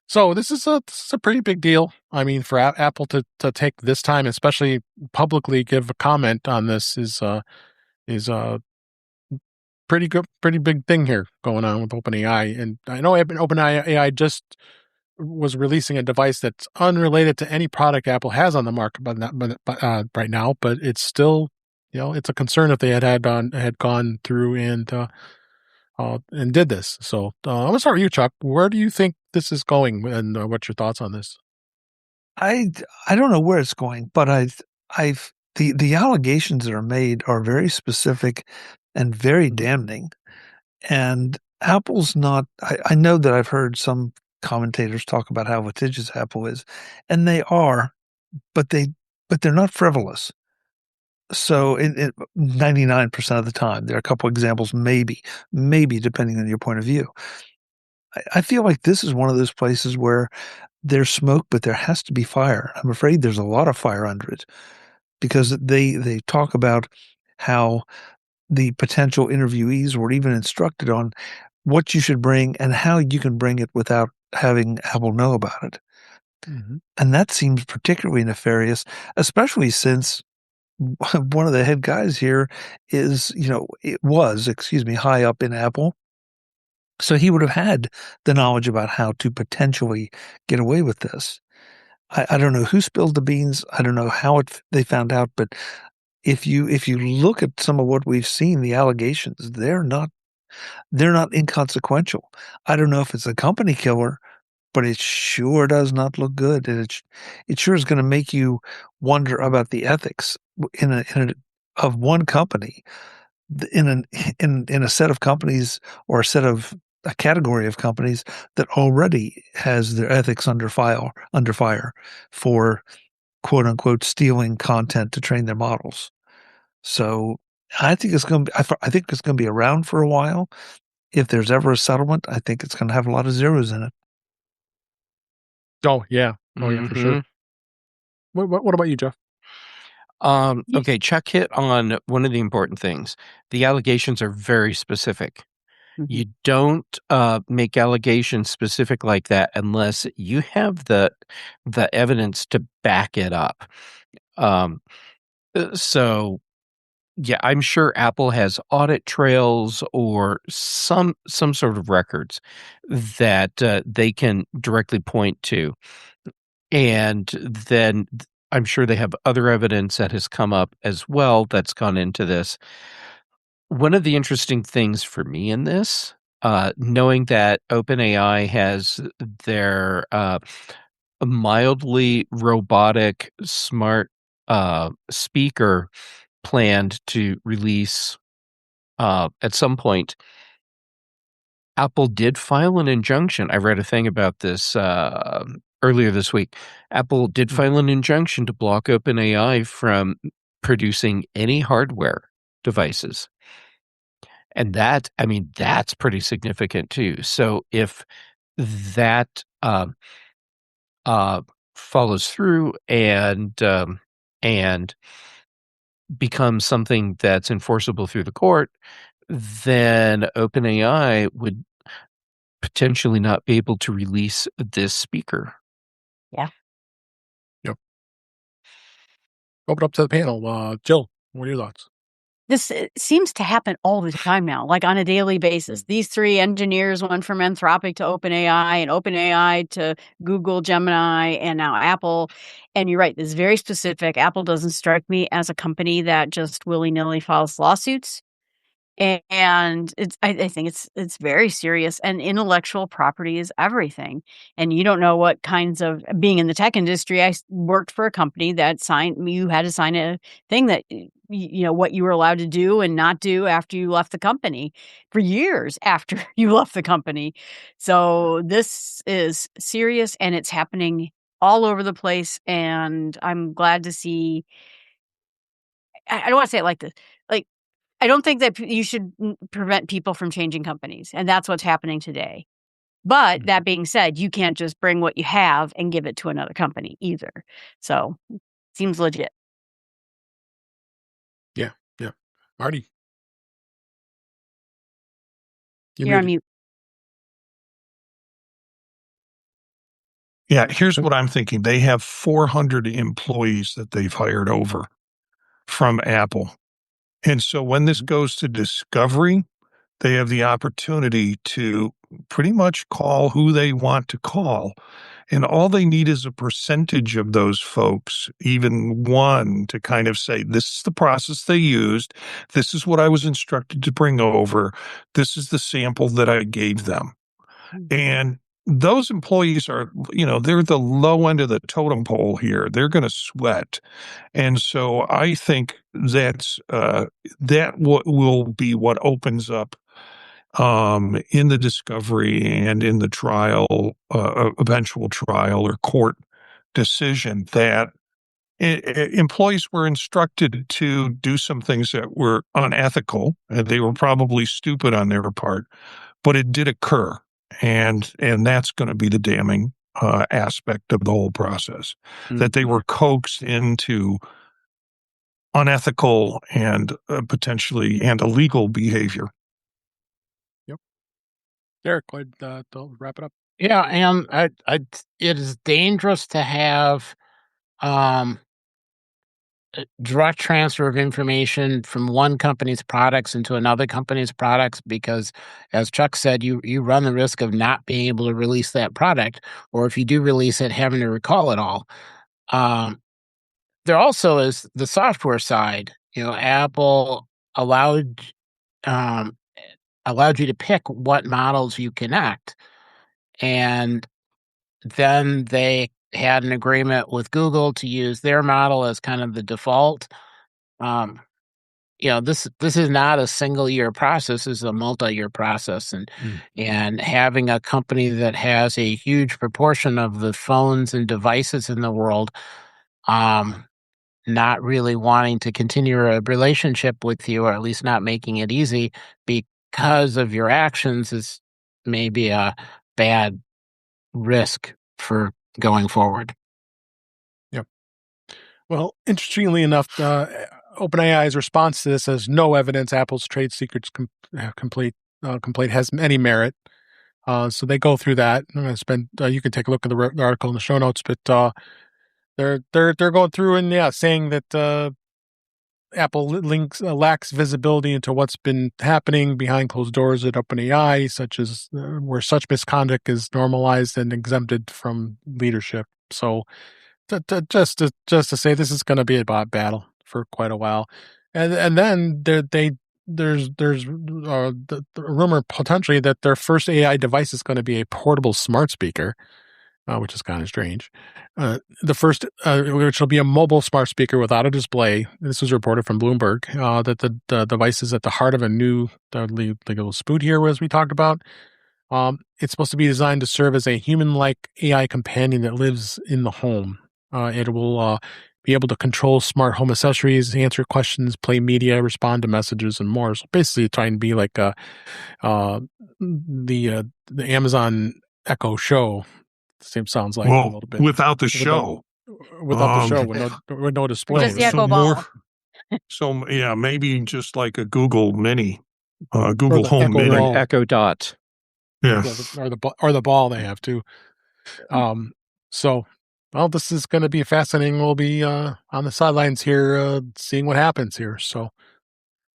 So this is a pretty big deal. I mean, for Apple to take this time, especially publicly give a comment on this, is pretty big thing here going on with OpenAI. And I know OpenAI just was releasing a device that's unrelated to any product Apple has on the market, right now. But it's still, it's a concern if they had gone through and did this. So I'm gonna start with you, Chuck. Where do you think this is going, and what's your thoughts on this? I don't know where it's going, but I've the allegations that are made are very specific and very damning. And Apple's not. I know that I've heard some commentators talk about how litigious Apple is, and they are, but they're not frivolous. So 99% of the time, there are a couple examples, maybe depending on your point of view. I feel like this is one of those places where there's smoke, but there has to be fire. I'm afraid there's a lot of fire under it, because they talk about how the potential interviewees were even instructed on what you should bring and how you can bring it without having Apple know about it. Mm-hmm. And that seems particularly nefarious, especially since one of the head guys here is, high up in Apple. So he would have had the knowledge about how to potentially get away with this. I don't know who spilled the beans. I don't know how they found out, but if you look at some of what we've seen, the allegations, they're not inconsequential. I don't know if it's a company killer, but it sure does not look good, and it sure is going to make you wonder about the ethics of one company in a set of companies, or a category of companies that already has their ethics under fire for quote unquote stealing content to train their models. So I think it's going to be around for a while. If there's ever a settlement, I think it's going to have a lot of zeros in it. Oh yeah, for sure. What about you, Jeff? Okay, Chuck hit on one of the important things. The allegations are very specific. Mhm. You don't make allegations specific like that unless you have the evidence to back it up. So, yeah, I'm sure Apple has audit trails or some sort of records that they can directly point to, and then I'm sure they have other evidence that has come up as well that's gone into this. One of the interesting things for me in this, knowing that OpenAI has their mildly robotic smart speaker planned to release at some point, Apple did file an injunction. I read a thing about this earlier this week. Apple did file an injunction to block OpenAI from producing any hardware devices. And that's pretty significant too. So if that follows through and becomes something that's enforceable through the court, then OpenAI would potentially not be able to release this speaker. Yeah. Yep. Open up to the panel. Jill, what are your thoughts? This seems to happen all the time now, like on a daily basis. These three engineers went from Anthropic to OpenAI, and OpenAI to Google, Gemini, and now Apple. And you're right, this is very specific. Apple doesn't strike me as a company that just willy-nilly files lawsuits. And I think it's very serious, and intellectual property is everything. And you don't know what kinds of, being in the tech industry, I worked for a company that you had to sign a thing that, what you were allowed to do and not do after you left the company for years after you left the company. So this is serious, and it's happening all over the place. And I'm glad to see, I don't want to say it like this, like, I don't think that you should prevent people from changing companies, and that's what's happening today. But that being said, you can't just bring what you have and give it to another company either. So, seems legit. Yeah. Marty. You're on mute. Yeah, here's what I'm thinking. They have 400 employees that they've hired over from Apple. And so when this goes to discovery, they have the opportunity to pretty much call who they want to call. And all they need is a percentage of those folks, even one, to kind of say, this is the process they used. This is what I was instructed to bring over. This is the sample that I gave them. And those employees are, they're the low end of the totem pole here. They're going to sweat. And so I think that will be what opens up in the discovery and in the trial, eventual trial or court decision, that employees were instructed to do some things that were unethical, and they were probably stupid on their part, but it did occur. And that's going to be the damning aspect of the whole process, that they were coaxed into unethical and potentially and illegal behavior. Yep. Derek, go ahead, wrap it up. Yeah, and it is dangerous to have direct transfer of information from one company's products into another company's products, because, as Chuck said, you run the risk of not being able to release that product, or if you do release it, having to recall it all. There also is the software side. Apple allowed you to pick what models you connect, and then they had an agreement with Google to use their model as kind of the default. This is not a single year process; this is a multi-year process, and having a company that has a huge proportion of the phones and devices in the world, not really wanting to continue a relationship with you, or at least not making it easy because of your actions, is maybe a bad risk for going forward. Yep. Well, interestingly enough, OpenAI's response to this is no evidence Apple's trade secrets complaint has any merit. So they go through that. I'm going to spend. You can take a look at the article in the show notes, but they're going through and saying that Apple lacks visibility into what's been happening behind closed doors at OpenAI, such as where such misconduct is normalized and exempted from leadership. So, just to say, this is going to be a battle for quite a while, and then there's the rumor potentially that their first AI device is going to be a portable smart speaker. Which is kind of strange. The first, which will be a mobile smart speaker without a display. This was reported from Bloomberg, that the device is at the heart of a new little spoot here, as we talked about. It's supposed to be designed to serve as a human-like AI companion that lives in the home. It will be able to control smart home accessories, answer questions, play media, respond to messages, and more. So basically trying to be like the Amazon Echo Show. Sounds like a little bit without the show. Without the show, with no display. Just the Echo Ball. So yeah, maybe just like a Google Mini, Google Home Echo Mini, Ball. Echo Dot. Yeah, or the ball they have too. So, well, this is going to be fascinating. We'll be on the sidelines here, seeing what happens here. So,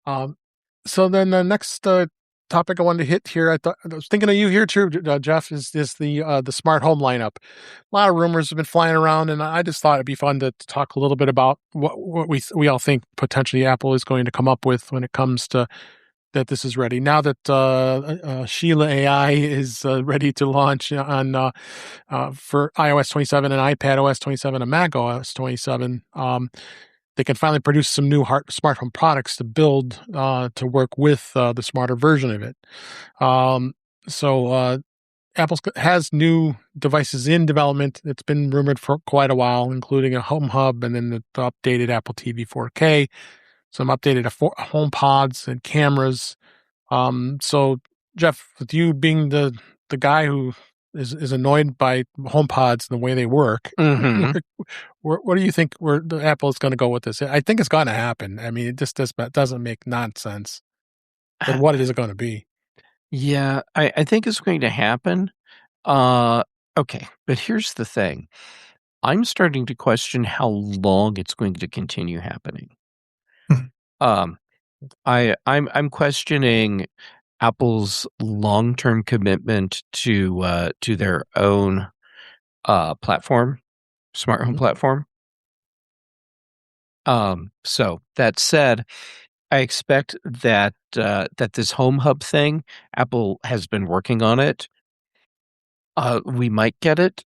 so then the next topic I wanted to hit here, I was thinking of you here too, Jeff, is the smart home lineup. A lot of rumors have been flying around, and I just thought it'd be fun to talk a little bit about what we all think potentially Apple is going to come up with when it comes to that this is ready. Now that Sheila AI is ready to launch on for iOS 27 and iPadOS 27 and macOS 27, they can finally produce some new smart home products to build to work with the smarter version of it. So Apple has new devices in development. It's been rumored for quite a while, including a home hub and then the updated Apple TV 4K, some updated HomePods and cameras. So Jeff, with you being the guy who is annoyed by HomePods and the way they work, what do you think Apple is going to go with this? I think it's going to happen. I mean, it just doesn't make nonsense. But what is it going to be? Yeah, I think it's going to happen. Okay, but here's the thing. I'm starting to question how long it's going to continue happening. I'm questioning Apple's long-term commitment to their own platform, smart home platform. So that said, I expect that that this Home Hub thing, Apple has been working on it. We might get it.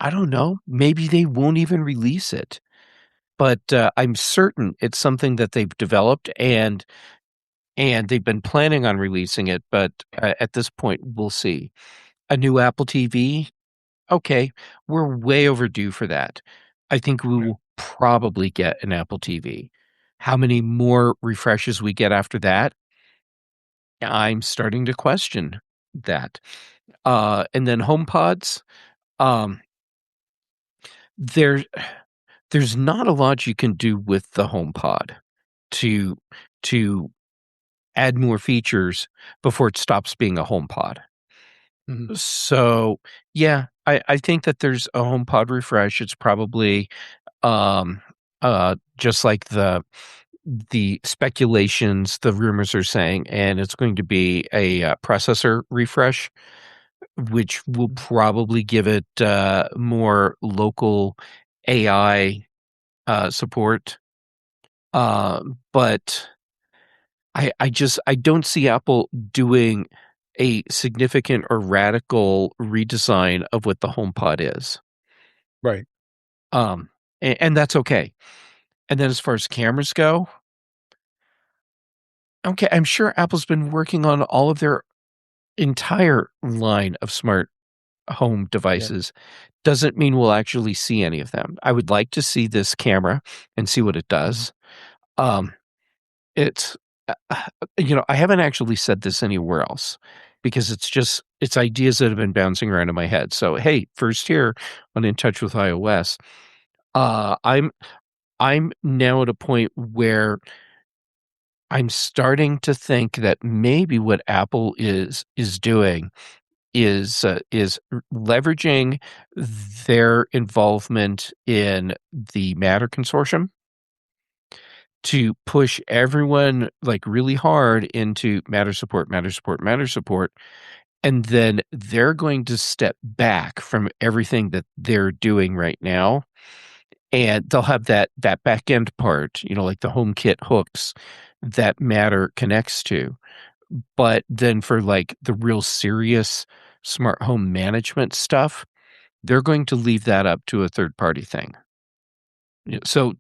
I don't know. Maybe they won't even release it. But I'm certain it's something that they've developed and they've been planning on releasing it. But at this point, we'll see. A new Apple TV? Okay, we're way overdue for that. I think we will probably get an Apple TV. How many more refreshes we get after that? I'm starting to question that. And then HomePods, um, there's not a lot you can do with the HomePod to add more features before it stops being a HomePod. Mhm. So yeah, I think that there's a HomePod refresh. It's probably just like the speculations, the rumors are saying, and it's going to be a processor refresh, which will probably give it more local AI support. But I don't see Apple doing a significant or radical redesign of what the HomePod is. Right. And that's okay. And then as far as cameras go, okay, I'm sure Apple's been working on all of their entire line of smart home devices. Doesn't mean we'll actually see any of them. I would like to see this camera and see what it does. It's I haven't actually said this anywhere else because it's ideas that have been bouncing around in my head. So hey, first here on In Touch with iOS, I'm now at a point where I'm starting to think that maybe what Apple is doing is leveraging their involvement in the Matter consortium to push everyone like really hard into Matter support, Matter support, Matter support. And then they're going to step back from everything that they're doing right now. And they'll have that back end part, like the HomeKit hooks that Matter connects to. But then for like the real serious smart home management stuff, they're going to leave that up to a third party thing. So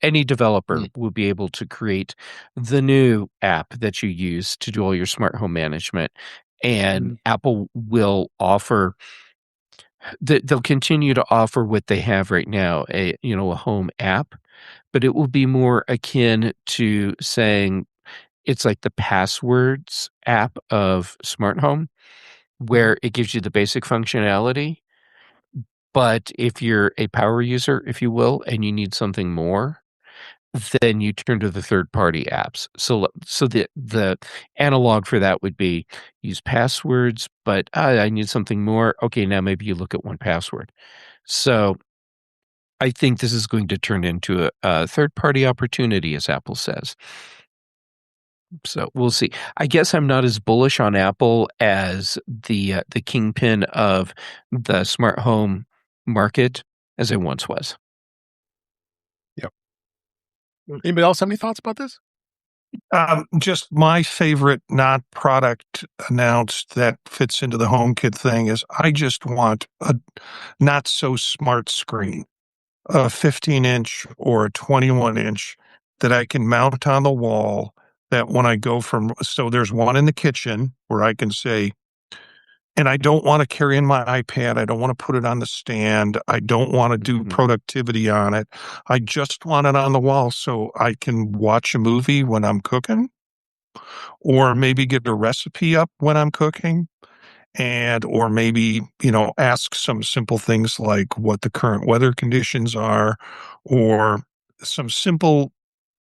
any developer will be able to create the new app that you use to do all your smart home management, and Apple will offer. They'll continue to offer what they have right now, a home app, but it will be more akin to saying it's like the passwords app of smart home, where it gives you the basic functionality. But if you're a power user, if you will, and you need something more, then you turn to the third-party apps. So the analog for that would be use passwords, but I need something more. Okay, now maybe you look at 1Password. So I think this is going to turn into a third-party opportunity, as Apple says. So we'll see. I guess I'm not as bullish on Apple as the kingpin of the smart home market as I once was. Yep. Anybody else have any thoughts about this? Just my favorite not product announced that fits into the HomeKit thing is I just want a not so smart screen, a 15-inch or a 21-inch that I can mount on the wall. That when I go so there's one in the kitchen where I can say, and I don't want to carry in my iPad. I don't want to put it on the stand. I don't want to do productivity on it. I just want it on the wall so I can watch a movie when I'm cooking, or maybe get a recipe up when I'm cooking, or maybe, ask some simple things like what the current weather conditions are, or some simple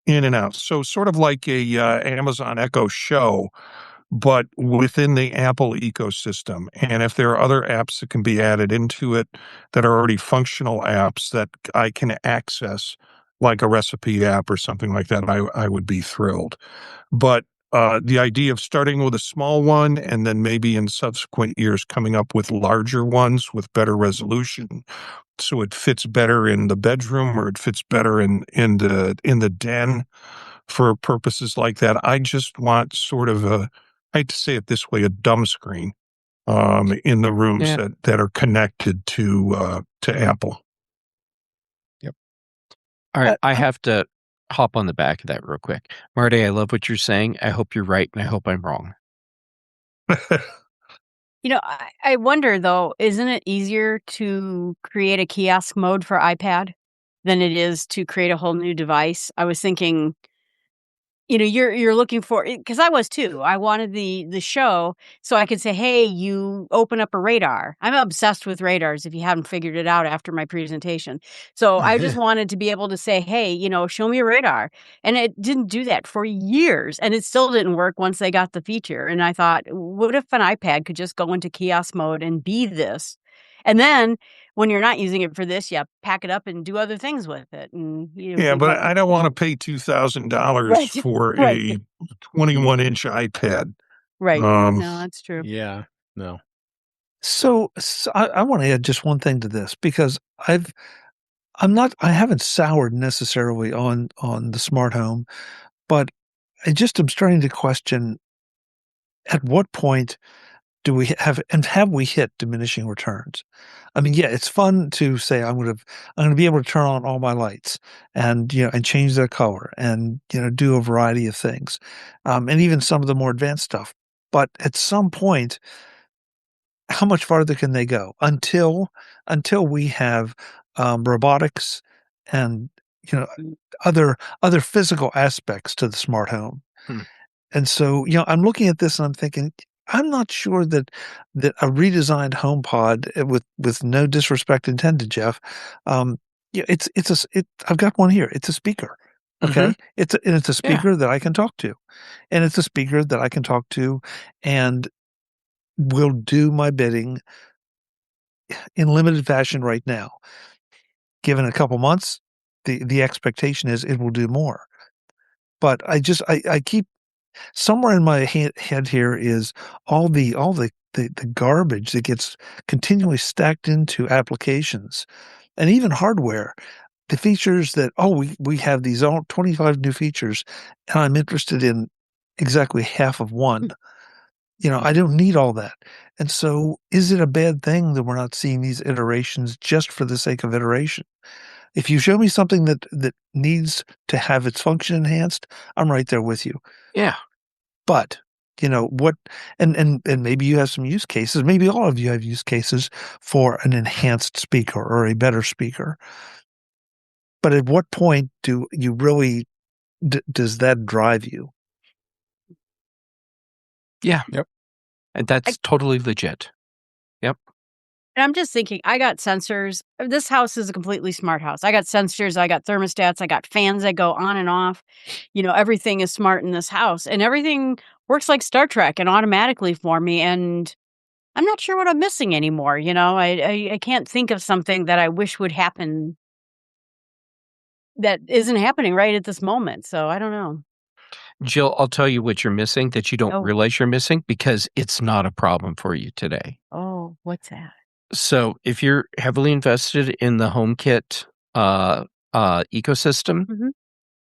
in and out. So sort of like a Amazon Echo Show, but within the Apple ecosystem. And if there are other apps that can be added into it that are already functional apps that I can access, like a recipe app or something like that, I would be thrilled. But the idea of starting with a small one and then maybe in subsequent years coming up with larger ones with better resolution, so it fits better in the bedroom or it fits better in the den for purposes like that. I just want sort of I hate to say it this way, a dumb screen in the rooms Yeah. that are connected to Apple. All right, I have to hop on the back of that real quick. Marty, I love what you're saying. I hope you're right, and I hope I'm wrong. I wonder, though, isn't it easier to create a kiosk mode for iPad than it is to create a whole new device? I was thinking, you're looking for, because I was too. I wanted the show so I could say, hey, you open up a radar. I'm obsessed with radars, if you haven't figured it out after my presentation. So I just wanted to be able to say, hey, show me a radar. And it didn't do that for years. And it still didn't work once they got the feature. And I thought, what if an iPad could just go into kiosk mode and be this? And then when you're not using it for this, you pack it up and do other things with it. And But I don't want to pay $2,000 Right, for right. a 21-inch iPad. Right. Um, No, that's true. Yeah. No. So I want to add just one thing to this, because I haven't soured necessarily on the smart home, but I just am starting to question, at what point do we have we hit diminishing returns? I mean, yeah, it's fun to say I'm going to be able to turn on all my lights and and change their color and do a variety of things, and even some of the more advanced stuff. But at some point, how much farther can they go until we have robotics and other physical aspects to the smart home? And so I'm looking at this and I'm thinking, I'm not sure that a redesigned HomePod, with no disrespect intended, Jeff, I've got one here. It's a speaker. Okay, it's a speaker that I can talk to, and it's a speaker that I can talk to, and will do my bidding in limited fashion right now. Given a couple months, the expectation is it will do more. But I keep, somewhere in my head here is all the garbage that gets continually stacked into applications and even hardware. The features that, we have these 25 new features, and I'm interested in exactly half of one. I don't need all that. And so is it a bad thing that we're not seeing these iterations just for the sake of iteration? If you show me something that needs to have its function enhanced, I'm right there with you. Yeah. But, what, and maybe you have some use cases, maybe all of you have use cases for an enhanced speaker or a better speaker. But at what point do you really, does that drive you? Yeah. Yep. And that's totally legit. Yep. And I'm just thinking, I got sensors. This house is a completely smart house. I got sensors, I got thermostats, I got fans that go on and off. Everything is smart in this house, and everything works like Star Trek and automatically for me. And I'm not sure what I'm missing anymore. I can't think of something that I wish would happen that isn't happening right at this moment. So I don't know. Jill, I'll tell you what you're missing that you don't realize you're missing, because it's not a problem for you today. Oh, what's that? So if you're heavily invested in the HomeKit ecosystem,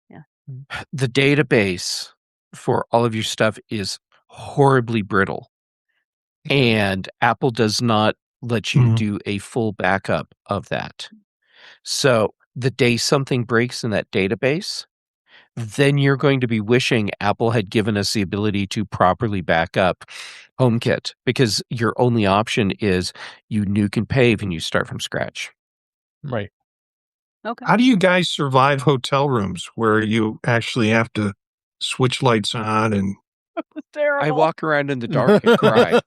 Yeah. the database for all of your stuff is horribly brittle. And Apple does not let you do a full backup of that. So the day something breaks in that database, then you're going to be wishing Apple had given us the ability to properly back up HomeKit, because your only option is you nuke and pave and you start from scratch. Right. Okay. How do you guys survive hotel rooms where you actually have to switch lights on? And I walk around in the dark and cry.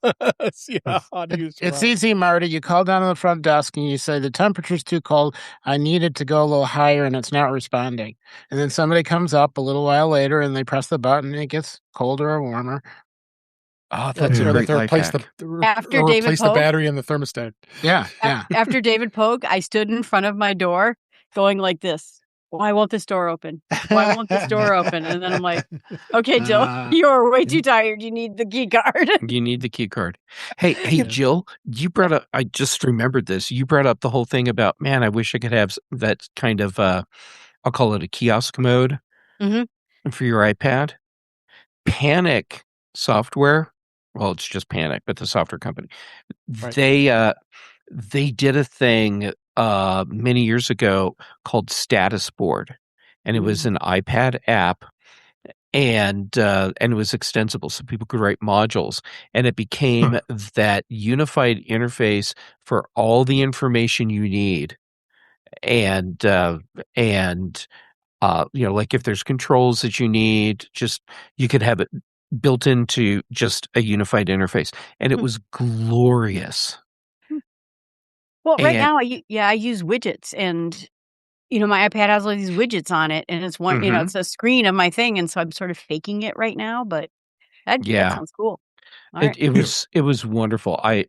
Yeah, how do you It's survive? easy, Marty. You call down to the front desk and you say, the temperature's too cold. I need it to go a little higher and it's not responding. And then somebody comes up a little while later and they press the button and it gets colder or warmer. Oh, that's Or a they great life replace hack. After or David replace the Pogue? battery in the thermostat. Yeah, yeah. After David Pogue, I stood in front of my door going like this. Why won't this door open? Why won't this door open? And then I'm like, okay, Jill, you're way too tired. You need the key card. You need the key card. Hey, Jill, you brought up, I just remembered this. You brought up the whole thing about, man, I wish I could have that kind of, I'll call it a kiosk mode for your iPad. Panic software, well, it's just Panic, but the software company. Right. They did a thing many years ago called Status Board, and it was an iPad app, and it was extensible, so people could write modules, and it became that unified interface for all the information you need, and like if there's controls that you need, just you could have it built into just a unified interface, and it was glorious. Well, right And- now, I use widgets, and my iPad has all these widgets on it, and it's one, it's a screen of my thing, and so I'm sort of faking it right now. But that sounds cool. All right. It was wonderful. I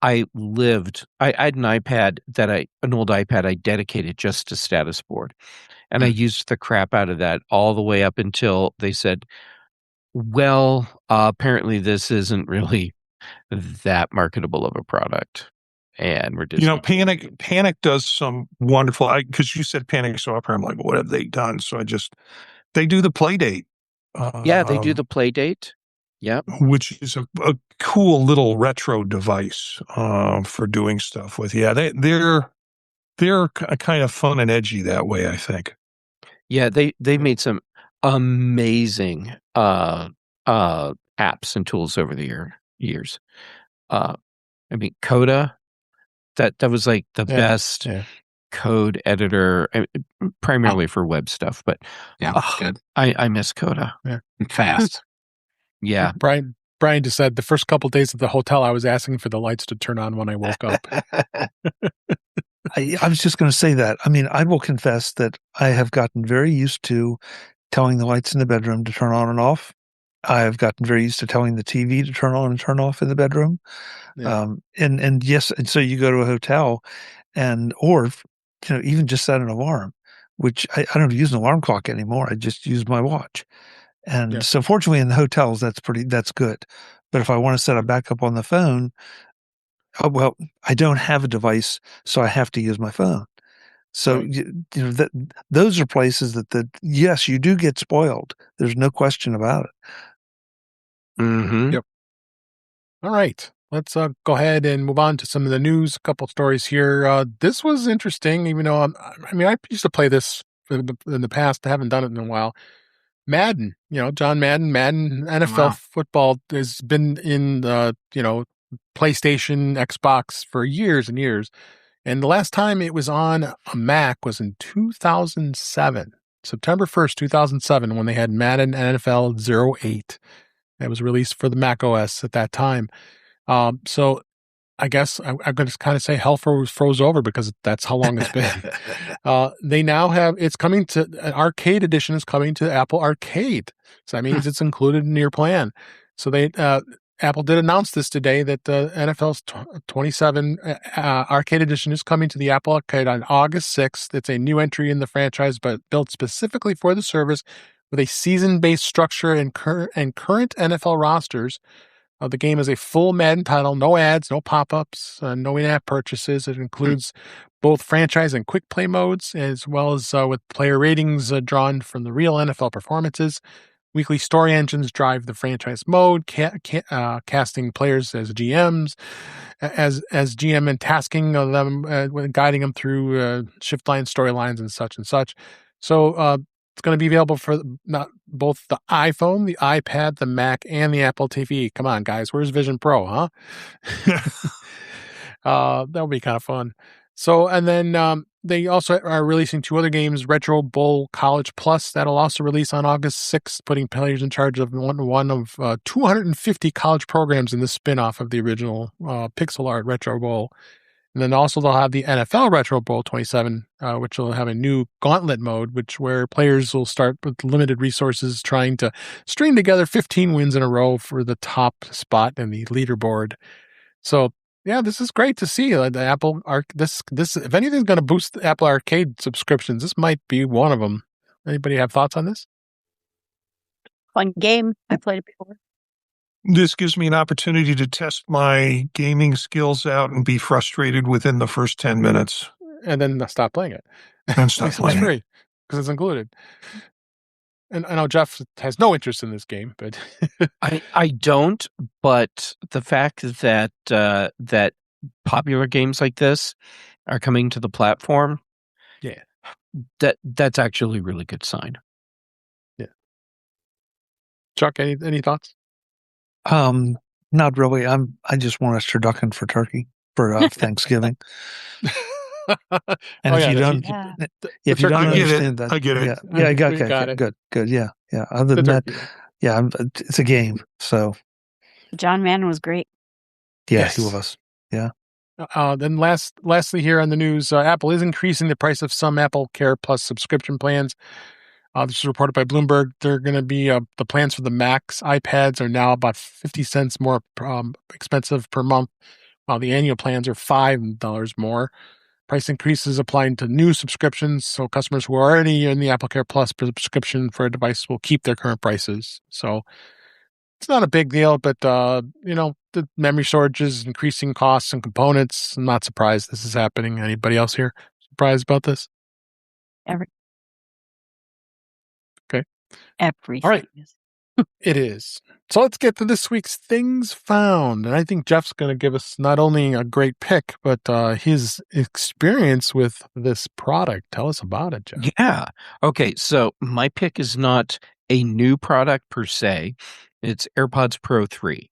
had an iPad an old iPad I dedicated just to Status Board, and I used the crap out of that all the way up until they said, well, apparently this isn't really that marketable of a product. And we're just, Panic does some wonderful, because you said Panic software. I'm like, what have they done? So they do the play date. they do the play date. Yeah. Which is a cool little retro device for doing stuff with. Yeah, they're kind of fun and edgy that way, I think. Yeah, they made some amazing apps and tools over the years. Coda, that was like the best code editor, primarily for web stuff. But good. I miss Coda. Yeah, fast. Yeah, Brian just said the first couple days at the hotel, I was asking for the lights to turn on when I woke up. I was just going to say that. I mean, I will confess that I have gotten very used to telling the lights in the bedroom to turn on and off. I have gotten very used to telling the TV to turn on and turn off in the bedroom. Yeah. And so you go to a hotel or even just set an alarm, which I don't use an alarm clock anymore. I just use my watch. And so fortunately in the hotels, that's good. But if I want to set a backup on the phone, I don't have a device, so I have to use my phone. So those are places that yes, you do get spoiled. There's no question about it. Mm-hmm. Yep. All right. Let's go ahead and move on to some of the news. A couple stories here. This was interesting, even though I used to play this in the past. I haven't done it in a while. Madden, John Madden NFL football has been in PlayStation, Xbox for years and years. And the last time it was on a Mac was in 2007, September 1st, 2007, when they had Madden NFL 08. That was released for the Mac OS at that time. So I guess I'm going to kind of say hell froze over because that's how long it's been. They now have, it's coming to, an arcade edition is coming to Apple Arcade. So that means it's included in your plan. So Apple did announce this today that the NFL's 27 Arcade Edition is coming to the Apple Arcade on August 6th. It's a new entry in the franchise, but built specifically for the service with a season-based structure and current NFL rosters. The game is a full Madden title, no ads, no pop-ups, no in-app purchases. It includes both franchise and quick play modes, as well as with player ratings drawn from the real NFL performances. Weekly story engines drive the franchise mode, casting players as GMs, as GM and tasking them, guiding them through shift line storylines and such and such. So it's going to be available for both the iPhone, the iPad, the Mac, and the Apple TV. Come on, guys. Where's Vision Pro, huh? That would be kind of fun. So, and then they also are releasing 2 other games, Retro Bowl College Plus. That'll also release on August 6th, putting players in charge of one of 250 college programs in the spinoff of the original pixel art Retro Bowl. And then also they'll have the NFL Retro Bowl 27, which will have a new gauntlet mode, where players will start with limited resources trying to string together 15 wins in a row for the top spot in the leaderboard. So, yeah, this is great to see. The Apple this if anything's going to boost the Apple Arcade subscriptions, this might be one of them. Anybody have thoughts on this? Fun game. I played it before. This gives me an opportunity to test my gaming skills out and be frustrated within the first 10 minutes. And then stop playing it. And stop playing it. It's free because it's included. And I know Jeff has no interest in this game, but I don't, but the fact that that popular games like this are coming to the platform, yeah, that's actually a really good sign. yeah. Chuck, any thoughts? Not really. I just want us turducken for turkey for Thanksgiving. And if you don't, if you don't understand that, I get it. Yeah, I got it. Good. Yeah. Other than that, yeah, it's a game. So John Madden was great. yeah, Yes. two of us. Yeah. Then lastly here on the news, Apple is increasing the price of some Apple Care Plus subscription plans. This is reported by Bloomberg. They're going to be the plans for the Macs, iPads are now about 50 cents more expensive per month, while the annual plans are $5 more. Price increases applying to new subscriptions, so customers who are already in the Apple Care Plus subscription for a device will keep their current prices. So it's not a big deal, but the memory storage is increasing costs and components. I'm not surprised this is happening. Anybody else here surprised about this? Everything. All right. It is. So let's get to this week's Things Found. And I think Jeff's going to give us not only a great pick, but his experience with this product. Tell us about it, Jeff. Yeah. Okay. So my pick is not a new product per se. It's AirPods Pro 3.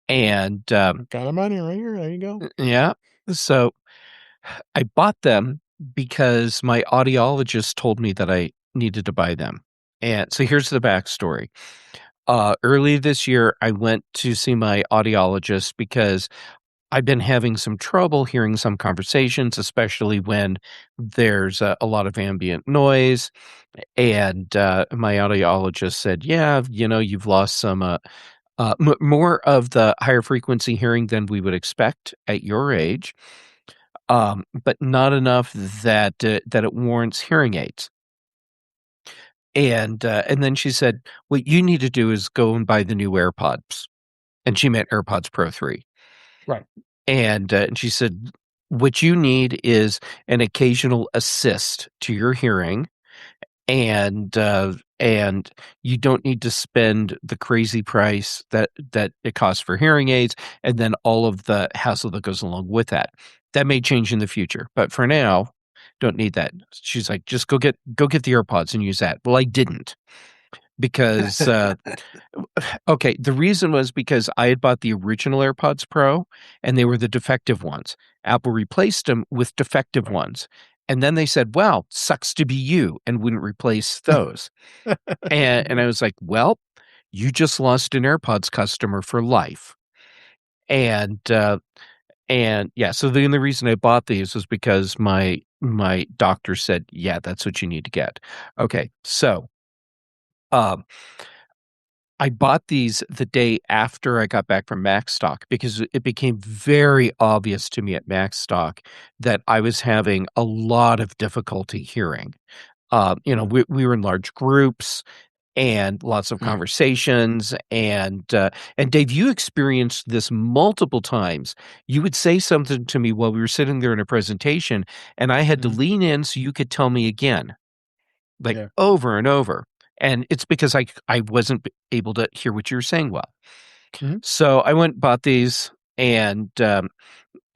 And got them on here right here. There you go. Yeah. So I bought them because my audiologist told me that I needed to buy them. And so here's the backstory. Early this year, I went to see my audiologist because I've been having some trouble hearing some conversations, especially when there's a lot of ambient noise. And my audiologist said, yeah, you've lost some more of the higher frequency hearing than we would expect at your age, but not enough that it warrants hearing aids. And then she said, what you need to do is go and buy the new AirPods. And she meant AirPods Pro 3. Right. And she said, what you need is an occasional assist to your hearing. And you don't need to spend the crazy price that it costs for hearing aids and then all of the hassle that goes along with that. That may change in the future. But for now, don't need that. She's like, just go get the AirPods and use that. Well, I didn't because, okay, the reason was because I had bought the original AirPods Pro and they were the defective ones. Apple replaced them with defective ones. And then they said, well, sucks to be you, and wouldn't replace those. and I was like, well, you just lost an AirPods customer for life. And yeah, so the only reason I bought these was because my doctor said, yeah, that's what you need to get. Okay, so I bought these the day after I got back from Macstock because it became very obvious to me at Macstock that I was having a lot of difficulty hearing. We were in large groups and lots of conversations. And Dave, you experienced this multiple times. You would say something to me while we were sitting there in a presentation, and I had to lean in so you could tell me again, over and over. And it's because I wasn't able to hear what you were saying well. Mm-hmm. So I went and bought these and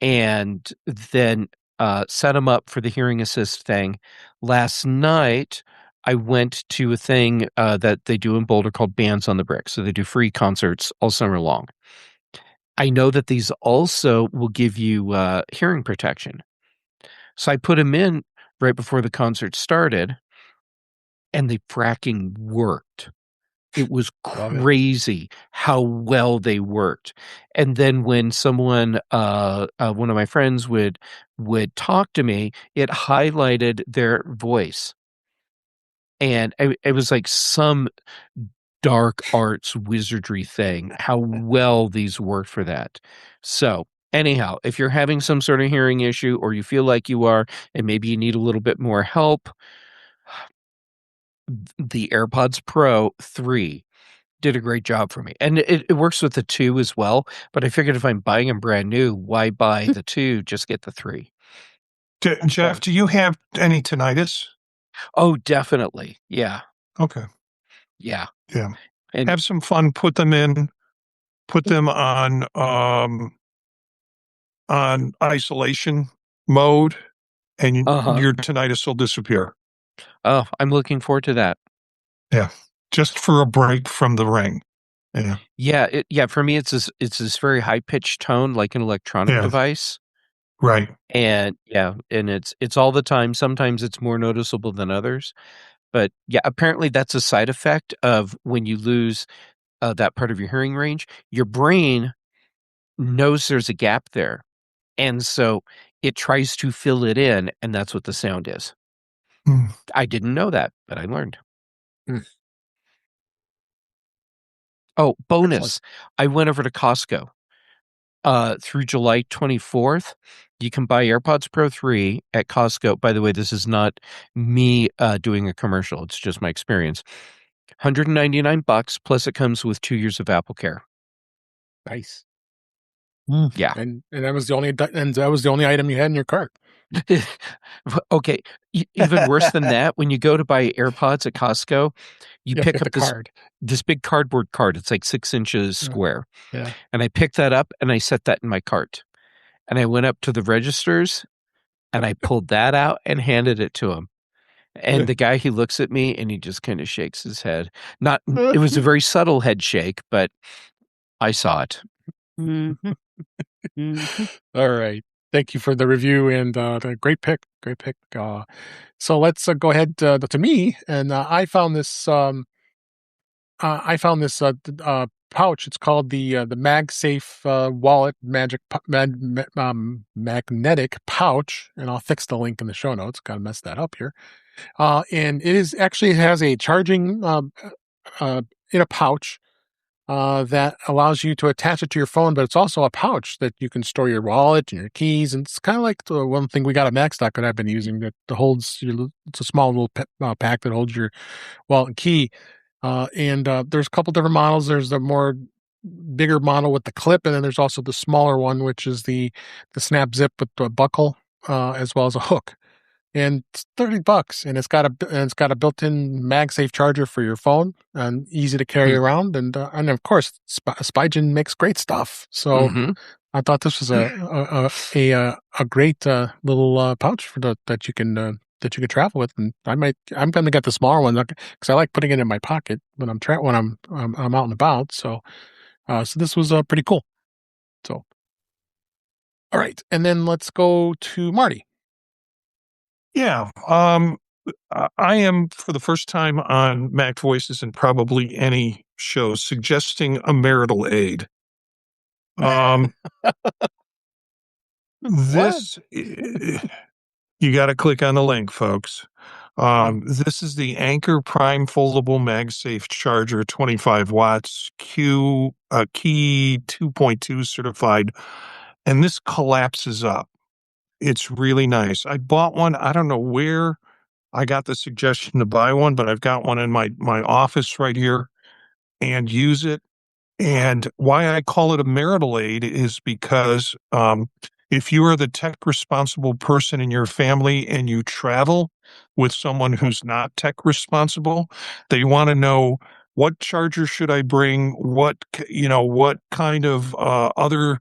then set them up for the hearing assist thing. Last night, I went to a thing that they do in Boulder called Bands on the Brick. So they do free concerts all summer long. I know that these also will give you hearing protection. So I put them in right before the concert started, and they fracking worked. It was crazy how well they worked. And then when someone, one of my friends would talk to me, it highlighted their voice. And it was like some dark arts wizardry thing, how well these worked for that. So anyhow, if you're having some sort of hearing issue or you feel like you are, and maybe you need a little bit more help, the AirPods Pro 3 did a great job for me. And it works with the 2 as well. But I figured if I'm buying them brand new, why buy the 2? Just get the 3. Jeff, do you have any tinnitus? Oh, definitely. Yeah. Okay. Yeah. Yeah. And Have some fun. Put them on isolation mode, and your tinnitus will disappear. oh, I'm looking forward to that. Yeah. Just for a break from the ring. Yeah. Yeah. For me, it's this very high pitched tone, like an electronic device. Right. And it's all the time. Sometimes it's more noticeable than others. But yeah, apparently that's a side effect of when you lose that part of your hearing range. Your brain knows there's a gap there. And so it tries to fill it in, and that's what the sound is. I didn't know that, but I learned. Oh, bonus. I went over to Costco through July 24th. You can buy AirPods Pro 3 at Costco. By the way, this is not me doing a commercial. It's just my experience. $199, plus it comes with 2 years of Apple Care. Nice. Yeah. And that was the only item you had in your cart. Okay. Even worse than that, when you go to buy AirPods at Costco, you pick up this big cardboard card. It's like 6 inches square. Yeah. And I picked that up and I set that in my cart. And I went up to the registers and I pulled that out and handed it to him. And the guy, he looks at me and he just kind of shakes his head. It was a very subtle head shake, but I saw it. All right. Thank you for the review and the great pick. So let's go ahead to me, and I found this pouch. It's called the MagSafe Wallet magnetic pouch, and I'll fix the link in the show notes. Got to mess that up here. And it has a charging in a pouch. That allows you to attach it to your phone, but it's also a pouch that you can store your wallet and your keys. And it's kind of like the one thing we got at Macstock that I've been using that holds it's a small little pack that holds your wallet and key. And there's a couple different models. There's the more bigger model with the clip, and then there's also the smaller one, which is the snap zip with the buckle, as well as a hook. And it's $30, and it's got a built-in MagSafe charger for your phone, and easy to carry around. And of course, Spigen makes great stuff. So I thought this was a great little pouch that you can travel with. And I'm going to get the smaller one because I like putting it in my pocket when I'm out and about. So this was pretty cool. So all right, and then let's go to Marty. Yeah. I am, for the first time on Mac Voices and probably any show, suggesting a marital aid. This, you got to click on the link, folks. This is the Anker Prime Foldable MagSafe Charger, 25 watts, Key 2.2 certified, and this collapses up. It's really nice. I bought one. I don't know where I got the suggestion to buy one, but I've got one in my office right here and use it. And why I call it a marital aid is because if you are the tech responsible person in your family and you travel with someone who's not tech responsible, they want to know, what charger should I bring? What kind of other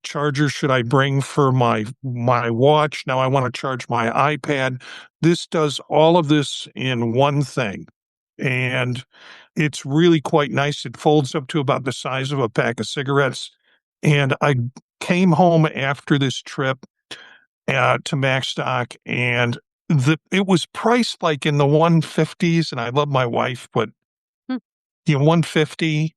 charger should I bring for my watch? Now I want to charge my iPad. This does all of this in one thing, and it's really quite nice. It folds up to about the size of a pack of cigarettes. And I came home after this trip to Macstock, and it was priced like in the 150s, and I love my wife, but $150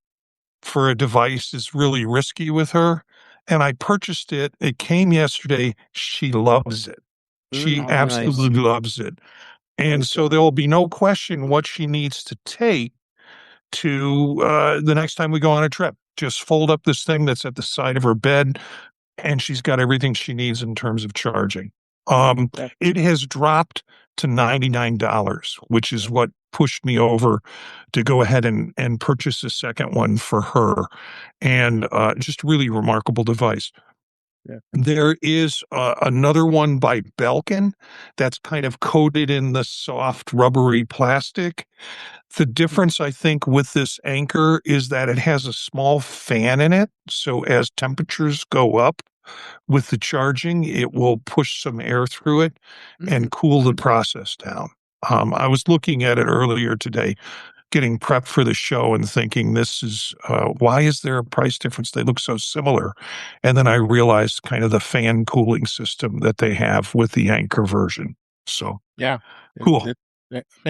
for a device is really risky with her. And I purchased it. It came yesterday. She loves it. She absolutely loves it. And so there will be no question what she needs to take to the next time we go on a trip. Just fold up this thing that's at the side of her bed, and she's got everything she needs in terms of charging. It has dropped to $99, which is what pushed me over to go ahead and purchase a second one for her. And just really remarkable device. There is another one by Belkin that's kind of coated in the soft rubbery plastic. The difference, I think, with this Anchor is that it has a small fan in it. So as temperatures go up with the charging, it will push some air through it and cool the process down. I was looking at it earlier today, getting prepped for the show and thinking, this is why is there a price difference? They look so similar. And then I realized kind of the fan cooling system that they have with the Anchor version. So yeah, cool.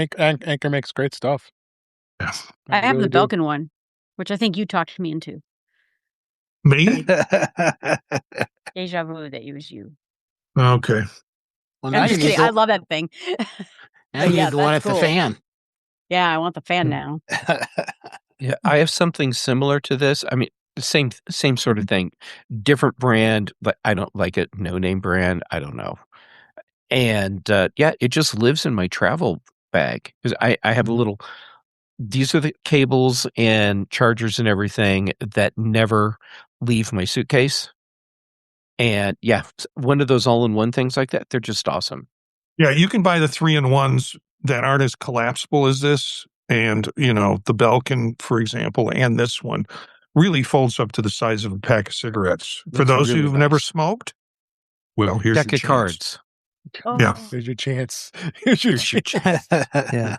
Anchor makes great stuff. Yeah. I have the Belkin one, which I think you talked me into. Me? Deja vu that it was you. Okay. Well, I'm just kidding. I love that thing. Now you need the one with the fan. Yeah, I want the fan now. Yeah, I have something similar to this. I mean, the same sort of thing. Different brand, but I don't like it. No name brand. I don't know. And yeah, it just lives in my travel bag because I have a little. These are the cables and chargers and everything that never leave my suitcase. And yeah, one of those all-in-one things like that, they're just awesome. Yeah, you can buy the 3-in-1s that aren't as collapsible as this. And, the Belkin, for example, and this one really folds up to the size of a pack of cigarettes. For those really who've nice. Never smoked, well, here's Deck your of chance. cards. Oh. Yeah. Here's your chance. Here's your chance. Yeah.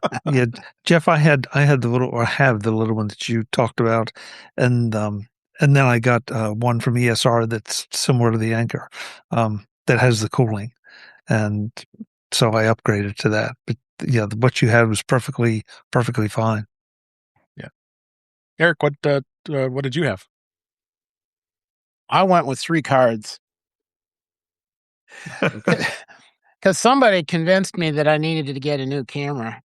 Jeff, I have the little one that you talked about, and then I got one from ESR that's similar to the Anchor, that has the cooling, and so I upgraded to that. But yeah, what you had was perfectly fine. Yeah, Eric, what did you have? I went with 3 cards. Because somebody convinced me that I needed to get a new camera.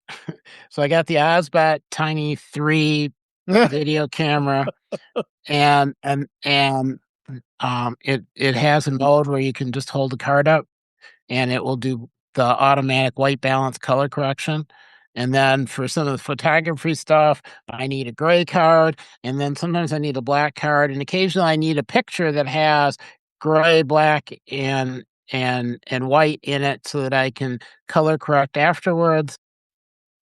So I got the Osbat Tiny 3 video camera, and it has a mode where you can just hold the card up, and it will do the automatic white balance color correction. And then for some of the photography stuff, I need a gray card, and then sometimes I need a black card, and occasionally I need a picture that has gray, black, and white in it so that I can color correct afterwards.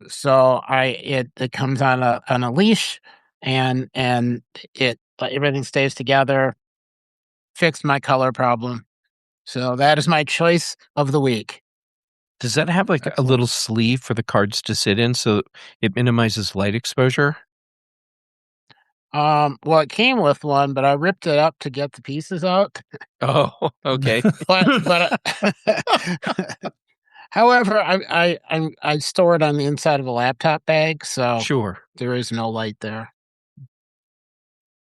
So it comes on a leash, and everything stays together. Fixed my color problem. So that is my choice of the week. Does that have like a little sleeve for the cards to sit in so it minimizes light exposure? Well, it came with one, but I ripped it up to get the pieces out. Oh, okay. but however, I store it on the inside of a laptop bag, so Sure. there is no light there.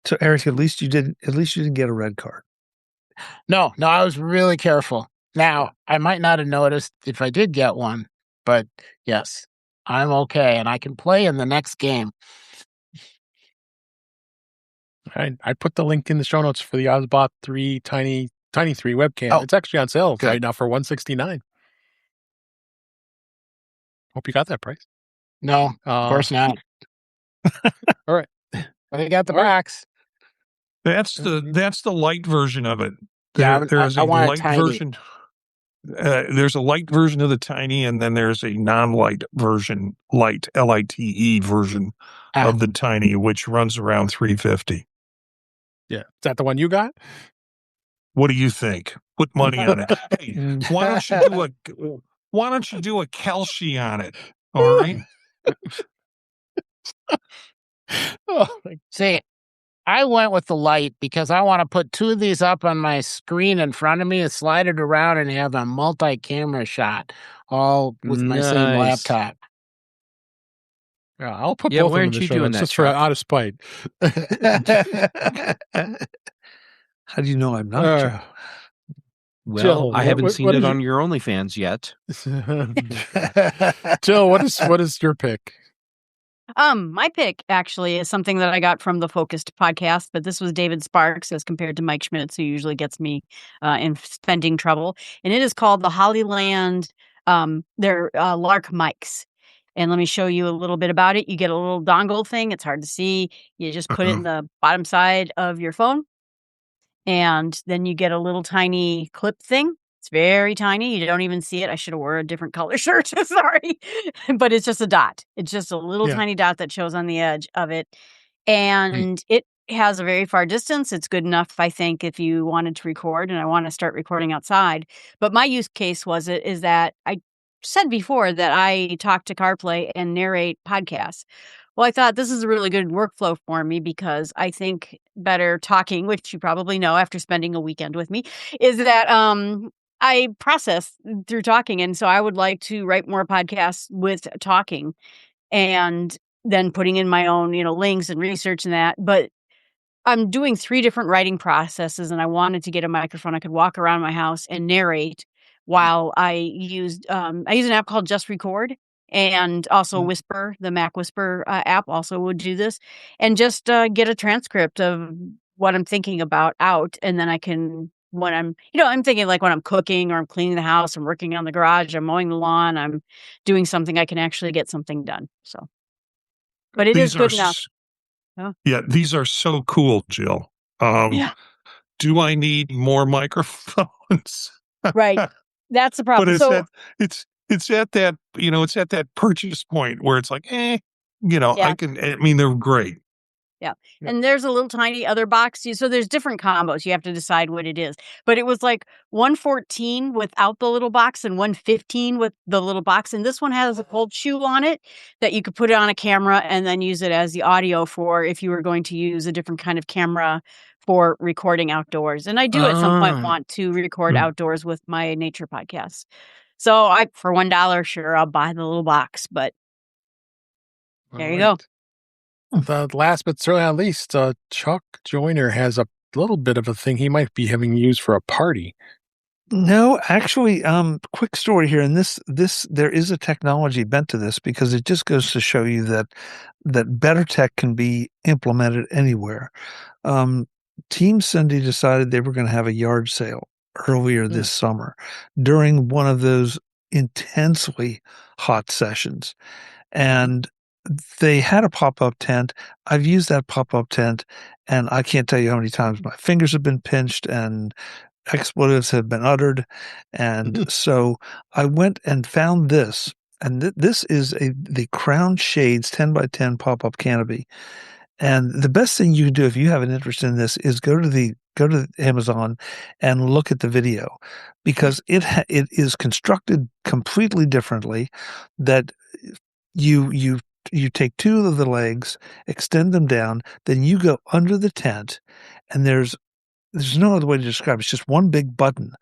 So Eric, at least you didn't get a red card. No, I was really careful. Now, I might not have noticed if I did get one, but yes, I'm okay, and I can play in the next game. I put the link in the show notes for the Osbot 3 Tiny 3 webcam. Oh, it's actually on sale good. right now for $169. Hope you got that price. No, of course not. All right. But I got the box. That's the light version of it. Yeah, There's I a want a light tiny. version. There's a light version of the Tiny, and then there's a non-light version, LITE version of the Tiny, which runs around $350. Yeah. Is that the one you got? What do you think? Put money on it. Hey, why don't you do a Kelsey on it? All right. See, I went with the light because I want to put 2 of these up on my screen in front of me and slide it around and have a multi-camera shot, all with my same Nice. laptop. Yeah, I'll put Yeah, both why of them in aren't the you show doing notes that, just for Chuck? out of spite. How do you know I'm not? Jeff? Well, Jill, I haven't what seen is it your- on your OnlyFans yet. Jill, what is your pick? My pick actually is something that I got from the Focused podcast, but this was David Sparks as compared to Mike Schmitz, who usually gets me in spending trouble. And it is called the Hollyland, they're Lark mics. And let me show you a little bit about it. You get a little dongle thing. It's hard to see. You just put it in the bottom side of your phone. And then you get a little tiny clip thing. It's very tiny. You don't even see it. I should have wore a different color shirt. Sorry. But it's just a dot. It's just a little tiny dot that shows on the edge of it. And it has a very far distance. It's good enough, I think, if you wanted to record, and I want to start recording outside. But my use case is that I said before that I talk to CarPlay and narrate podcasts. Well, I thought this is a really good workflow for me because I think better talking, which you probably know after spending a weekend with me, is that I process through talking. And so I would like to write more podcasts with talking and then putting in my own, links and research and that. But I'm doing 3 different writing processes, and I wanted to get a microphone. I could walk around my house and narrate while I use an app called Just Record. And also Whisper, the Mac Whisper app also would do this, and just get a transcript of what I'm thinking about out. And then I can, when I'm thinking like when I'm cooking or I'm cleaning the house, I'm working on the garage, I'm mowing the lawn, I'm doing something, I can actually get something done. So, but it is good enough. Yeah, these are so cool, Jill. Do I need more microphones? Right. That's the problem. But it's at that, it's at that purchase point where it's like, they're great. Yeah. And there's a little tiny other box. So there's different combos. You have to decide what it is. But it was like $114 without the little box and $115 with the little box. And this one has a cold shoe on it that you could put it on a camera and then use it as the audio for if you were going to use a different kind of camera for recording outdoors. And I do at some point want to record outdoors with my nature podcasts. So for $1, sure, I'll buy the little box, but there you go. The last but certainly not least, Chuck Joyner has a little bit of a thing he might be having used for a party. No, actually, quick story here. And this, there is a technology bent to this because it just goes to show you that better tech can be implemented anywhere. Team Cindy decided they were going to have a yard sale earlier this summer during one of those intensely hot sessions. And they had a pop-up tent. I've used that pop-up tent, and I can't tell you how many times my fingers have been pinched and expletives have been uttered. And so I went and found this, and this is the Crown Shades 10 by 10 pop-up canopy. And the best thing you can do if you have an interest in this is go to Amazon and look at the video, because it is constructed completely differently. That you take 2 of the legs, extend them down, then you go under the tent, and there's no other way to describe it. It's just one big button.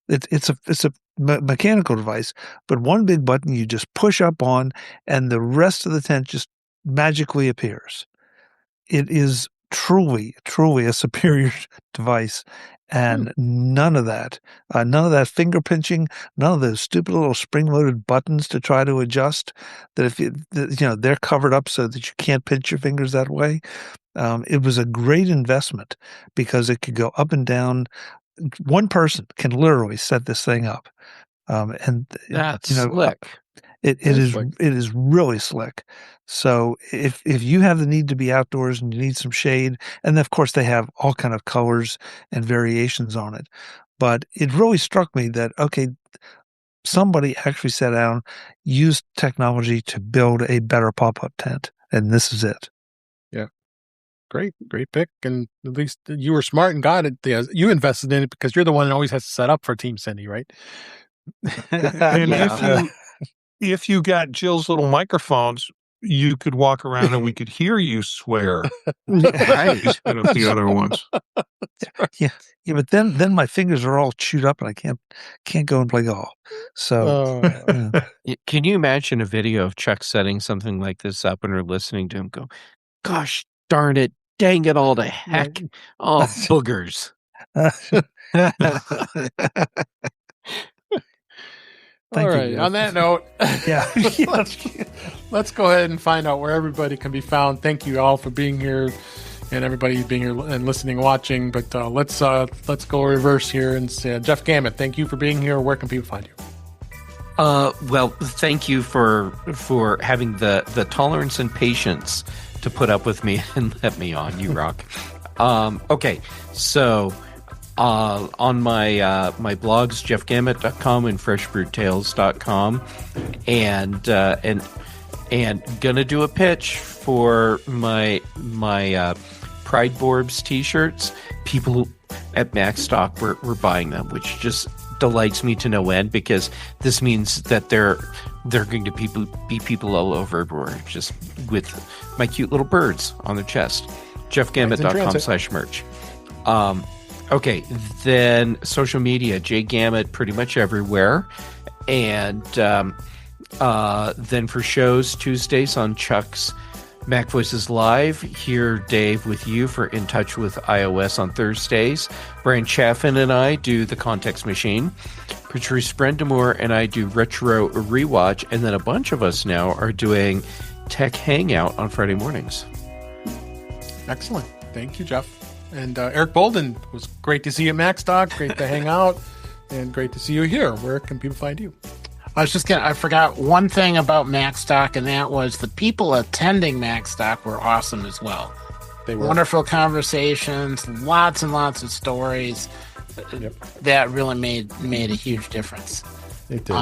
It's a mechanical device, but one big button you just push up on, and the rest of the tent just magically appears. It is truly a superior device, and none of that finger pinching, none of those stupid little spring-loaded buttons to try to adjust. That if they're covered up so that you can't pinch your fingers that way. It was a great investment because it could go up and down. One person can literally set this thing up, and that's slick. It is really slick. So if you have the need to be outdoors and you need some shade, and of course they have all kind of colors and variations on it, but it really struck me that, okay, somebody actually sat down, used technology to build a better pop-up tent, and this is it. Yeah. Great pick. And at least you were smart and got it. You invested in it because you're the one that always has to set up for Team Cindy, right? And if you got Jill's little microphones, you could walk around and we could hear you swear instead of the other ones. Yeah, but then my fingers are all chewed up and I can't go and play golf. So, can you imagine a video of Chuck setting something like this up and we're listening to him go, "Gosh darn it, dang it all to heck, oh boogers." All right. On that note, let's go ahead and find out where everybody can be found. Thank you all for being here, and everybody being here and listening and watching. But let's go reverse here and say, Jeff Gamet, thank you for being here. Where can people find you? Well, thank you for having the tolerance and patience to put up with me and let me on. You rock. Okay, so on my my blogs, jeffgamet.com and freshbrewtales.com, and gonna do a pitch for my Pride Borbs t-shirts. People at Macstock were buying them, which just delights me to no end, because this means that they're going to be people all over everywhere, just with my cute little birds on their chest. jeffgamet.com/merch. Okay, then social media, J Gamet pretty much everywhere. And then for shows, Tuesdays on Chuck's Mac Voices Live. Here, Dave, with you for In Touch with iOS on Thursdays. Brian Chaffin and I do The Context Machine. Patrice Brendamore and I do Retro Rewatch. And then a bunch of us now are doing Tech Hangout on Friday mornings. Excellent. Thank you, Jeff. And Eric Bolden, it was great to see you at Macstock. Great to hang out. And great to see you here. Where can people find you? I forgot one thing about Macstock, and that was the people attending Macstock were awesome as well. They were. Wonderful conversations, lots and lots of stories. Yep. That really made a huge difference. It did.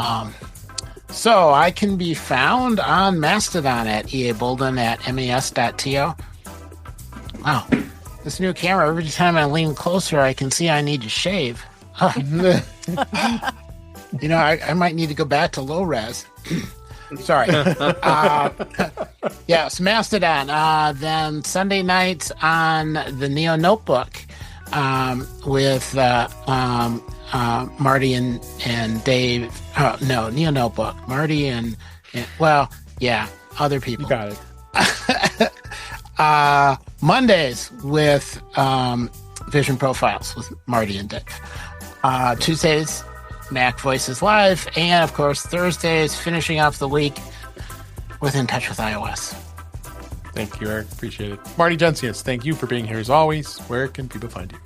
So I can be found on Mastodon at eabolden at mas.to. Wow. This new camera, every time I lean closer, I can see I need to shave. You know, I might need to go back to low res. Sorry. Yes, Mastodon. Then Sunday nights on the Neo Notebook with Marty and Dave. No, Neo Notebook. Marty and well, yeah, other people. You got it. Mondays with Vision Profiles with Marty and Dave. Tuesdays, Mac Voices Live, and of course Thursdays, finishing off the week with In Touch with iOS. Thank you, Eric. Appreciate it. Marty Jencius, thank you for being here as always. Where can people find you?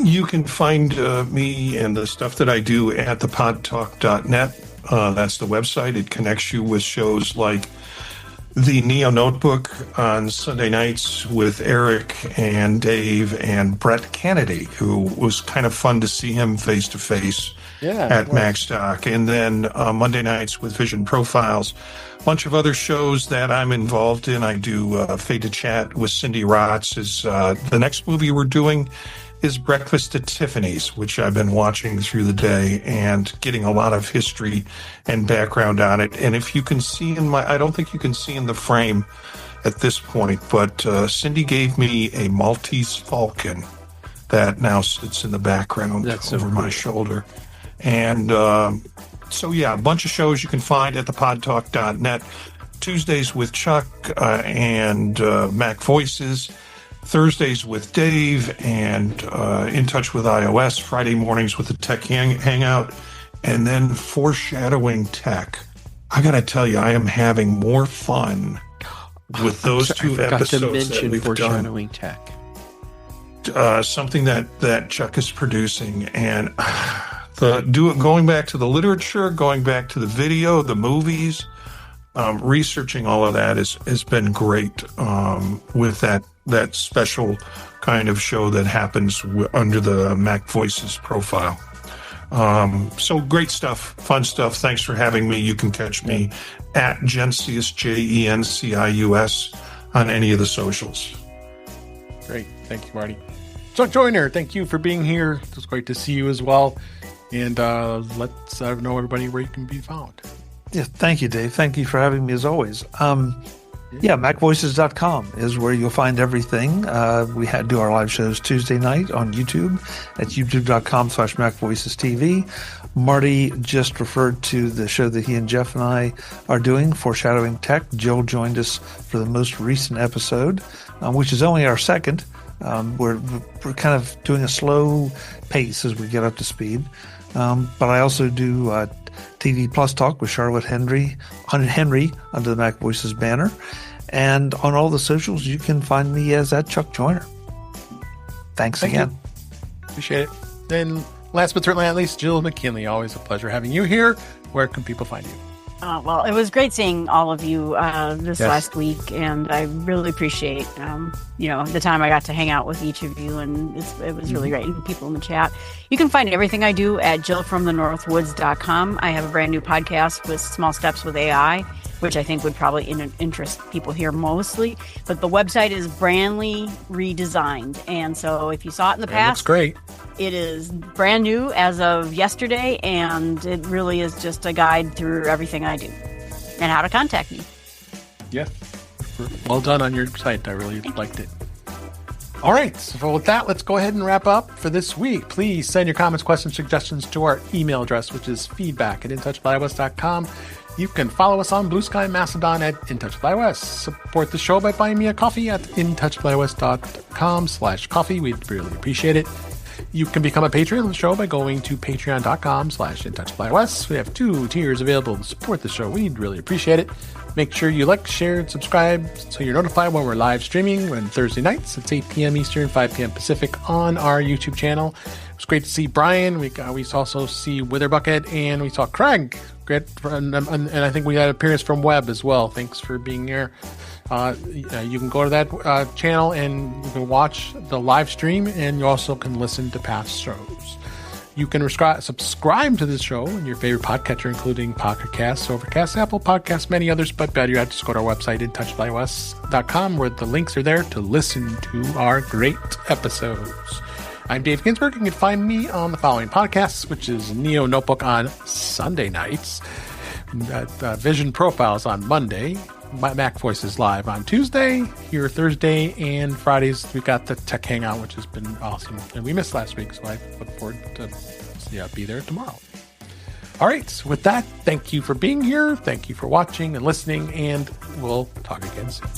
You can find me and the stuff that I do at thepodtalk.net. That's the website. It connects you with shows like the Neo Notebook on Sunday nights with Eric and Dave and Brett Kennedy, who was kind of fun to see him face to face at Macstock. And then Monday nights with Vision Profiles. A bunch of other shows that I'm involved in. I do Fade to Chat with Cindy Rotz. The next movie we're doing is Breakfast at Tiffany's, which I've been watching through the day and getting a lot of history and background on it. And if you can see I don't think you can see in the frame at this point, but Cindy gave me a Maltese Falcon that now sits in the background over my shoulder. And so, yeah, a bunch of shows you can find at thepodtalk.net. Tuesdays with Chuck and Mac Voices. Thursdays with Dave and In Touch with iOS. Friday mornings with the Tech Hangout. And then Foreshadowing Tech. I got to tell you, I am having more fun with those two episodes that we've Foreshadowing Tech. Something that Chuck is producing. And going back to the literature, going back to the video, the movies, researching all of that has been great with that special kind of show that happens under the Mac Voices profile. So great stuff, fun stuff. Thanks for having me. You can catch me at Jencius, Jencius, on any of the socials. Great. Thank you, Marty. Chuck Joyner, thank you for being here. It was great to see you as well. And let's know everybody where you can be found. Yeah, thank you, Dave. Thank you for having me as always. MacVoices.com is where you'll find everything. We do our live shows Tuesday night on YouTube at youtube.com/MacVoicesTV. Marty just referred to the show that he and Jeff and I are doing, Foreshadowing Tech. Jill joined us for the most recent episode, which is only our second. We're kind of doing a slow pace as we get up to speed. But I also do TV Plus Talk with Charlotte Henry under the Mac Voices banner. And on all the socials, you can find me as at Chuck Joyner. Thank again. You. Appreciate it. Then last but certainly not least, Jill McKinley. Always a pleasure having you here. Where can people find you? Well, it was great seeing all of you this last week, and I really appreciate, the time I got to hang out with each of you, and it was really great, and people in the chat. You can find everything I do at jillfromthenorthwoods.com. I have a brand new podcast with Small Steps with AI, which I think would probably interest people here mostly. But the website is brandly redesigned, and so if you saw it in the past, looks great. It is brand new as of yesterday, and it really is just a guide through everything I do and how to contact me. Yeah. Well done on your site. I really liked it. All right. So with that, let's go ahead and wrap up for this week. Please send your comments, questions, suggestions to our email address, which is feedback@intouchableios.com. You can follow us on Blue Sky Mastodon at intouchableios. Support the show by buying me a coffee at intouchableios.com/coffee. We'd really appreciate it. You can become a patron of the show by going to patreon.com/intouchableios. We have 2 tiers available to support the show. We'd really appreciate it. Make sure you like, share, and subscribe so you're notified when we're live streaming on Thursday nights. It's 8 p.m. Eastern, 5 p.m. Pacific on our YouTube channel. It was great to see Brian. We also see Witherbucket, and we saw Craig. Great, and I think we had an appearance from Webb as well. Thanks for being here. You can go to that channel and you can watch the live stream, and you also can listen to past shows. You can subscribe to this show in your favorite podcatcher, including Pocket Casts, Overcast, Apple Podcasts, many others, but better yet, just go to our website, intouchableios.com, where the links are there to listen to our great episodes. I'm Dave Ginsburg. You can find me on the following podcasts, which is Neo Notebook on Sunday nights, Vision Profiles on Monday, Mac Voices Live on Tuesday, here Thursday, and Fridays we've got the Tech Hangout, which has been awesome. And we missed last week, so I look forward to be there tomorrow. All right, with that, thank you for being here. Thank you for watching and listening, and we'll talk again soon.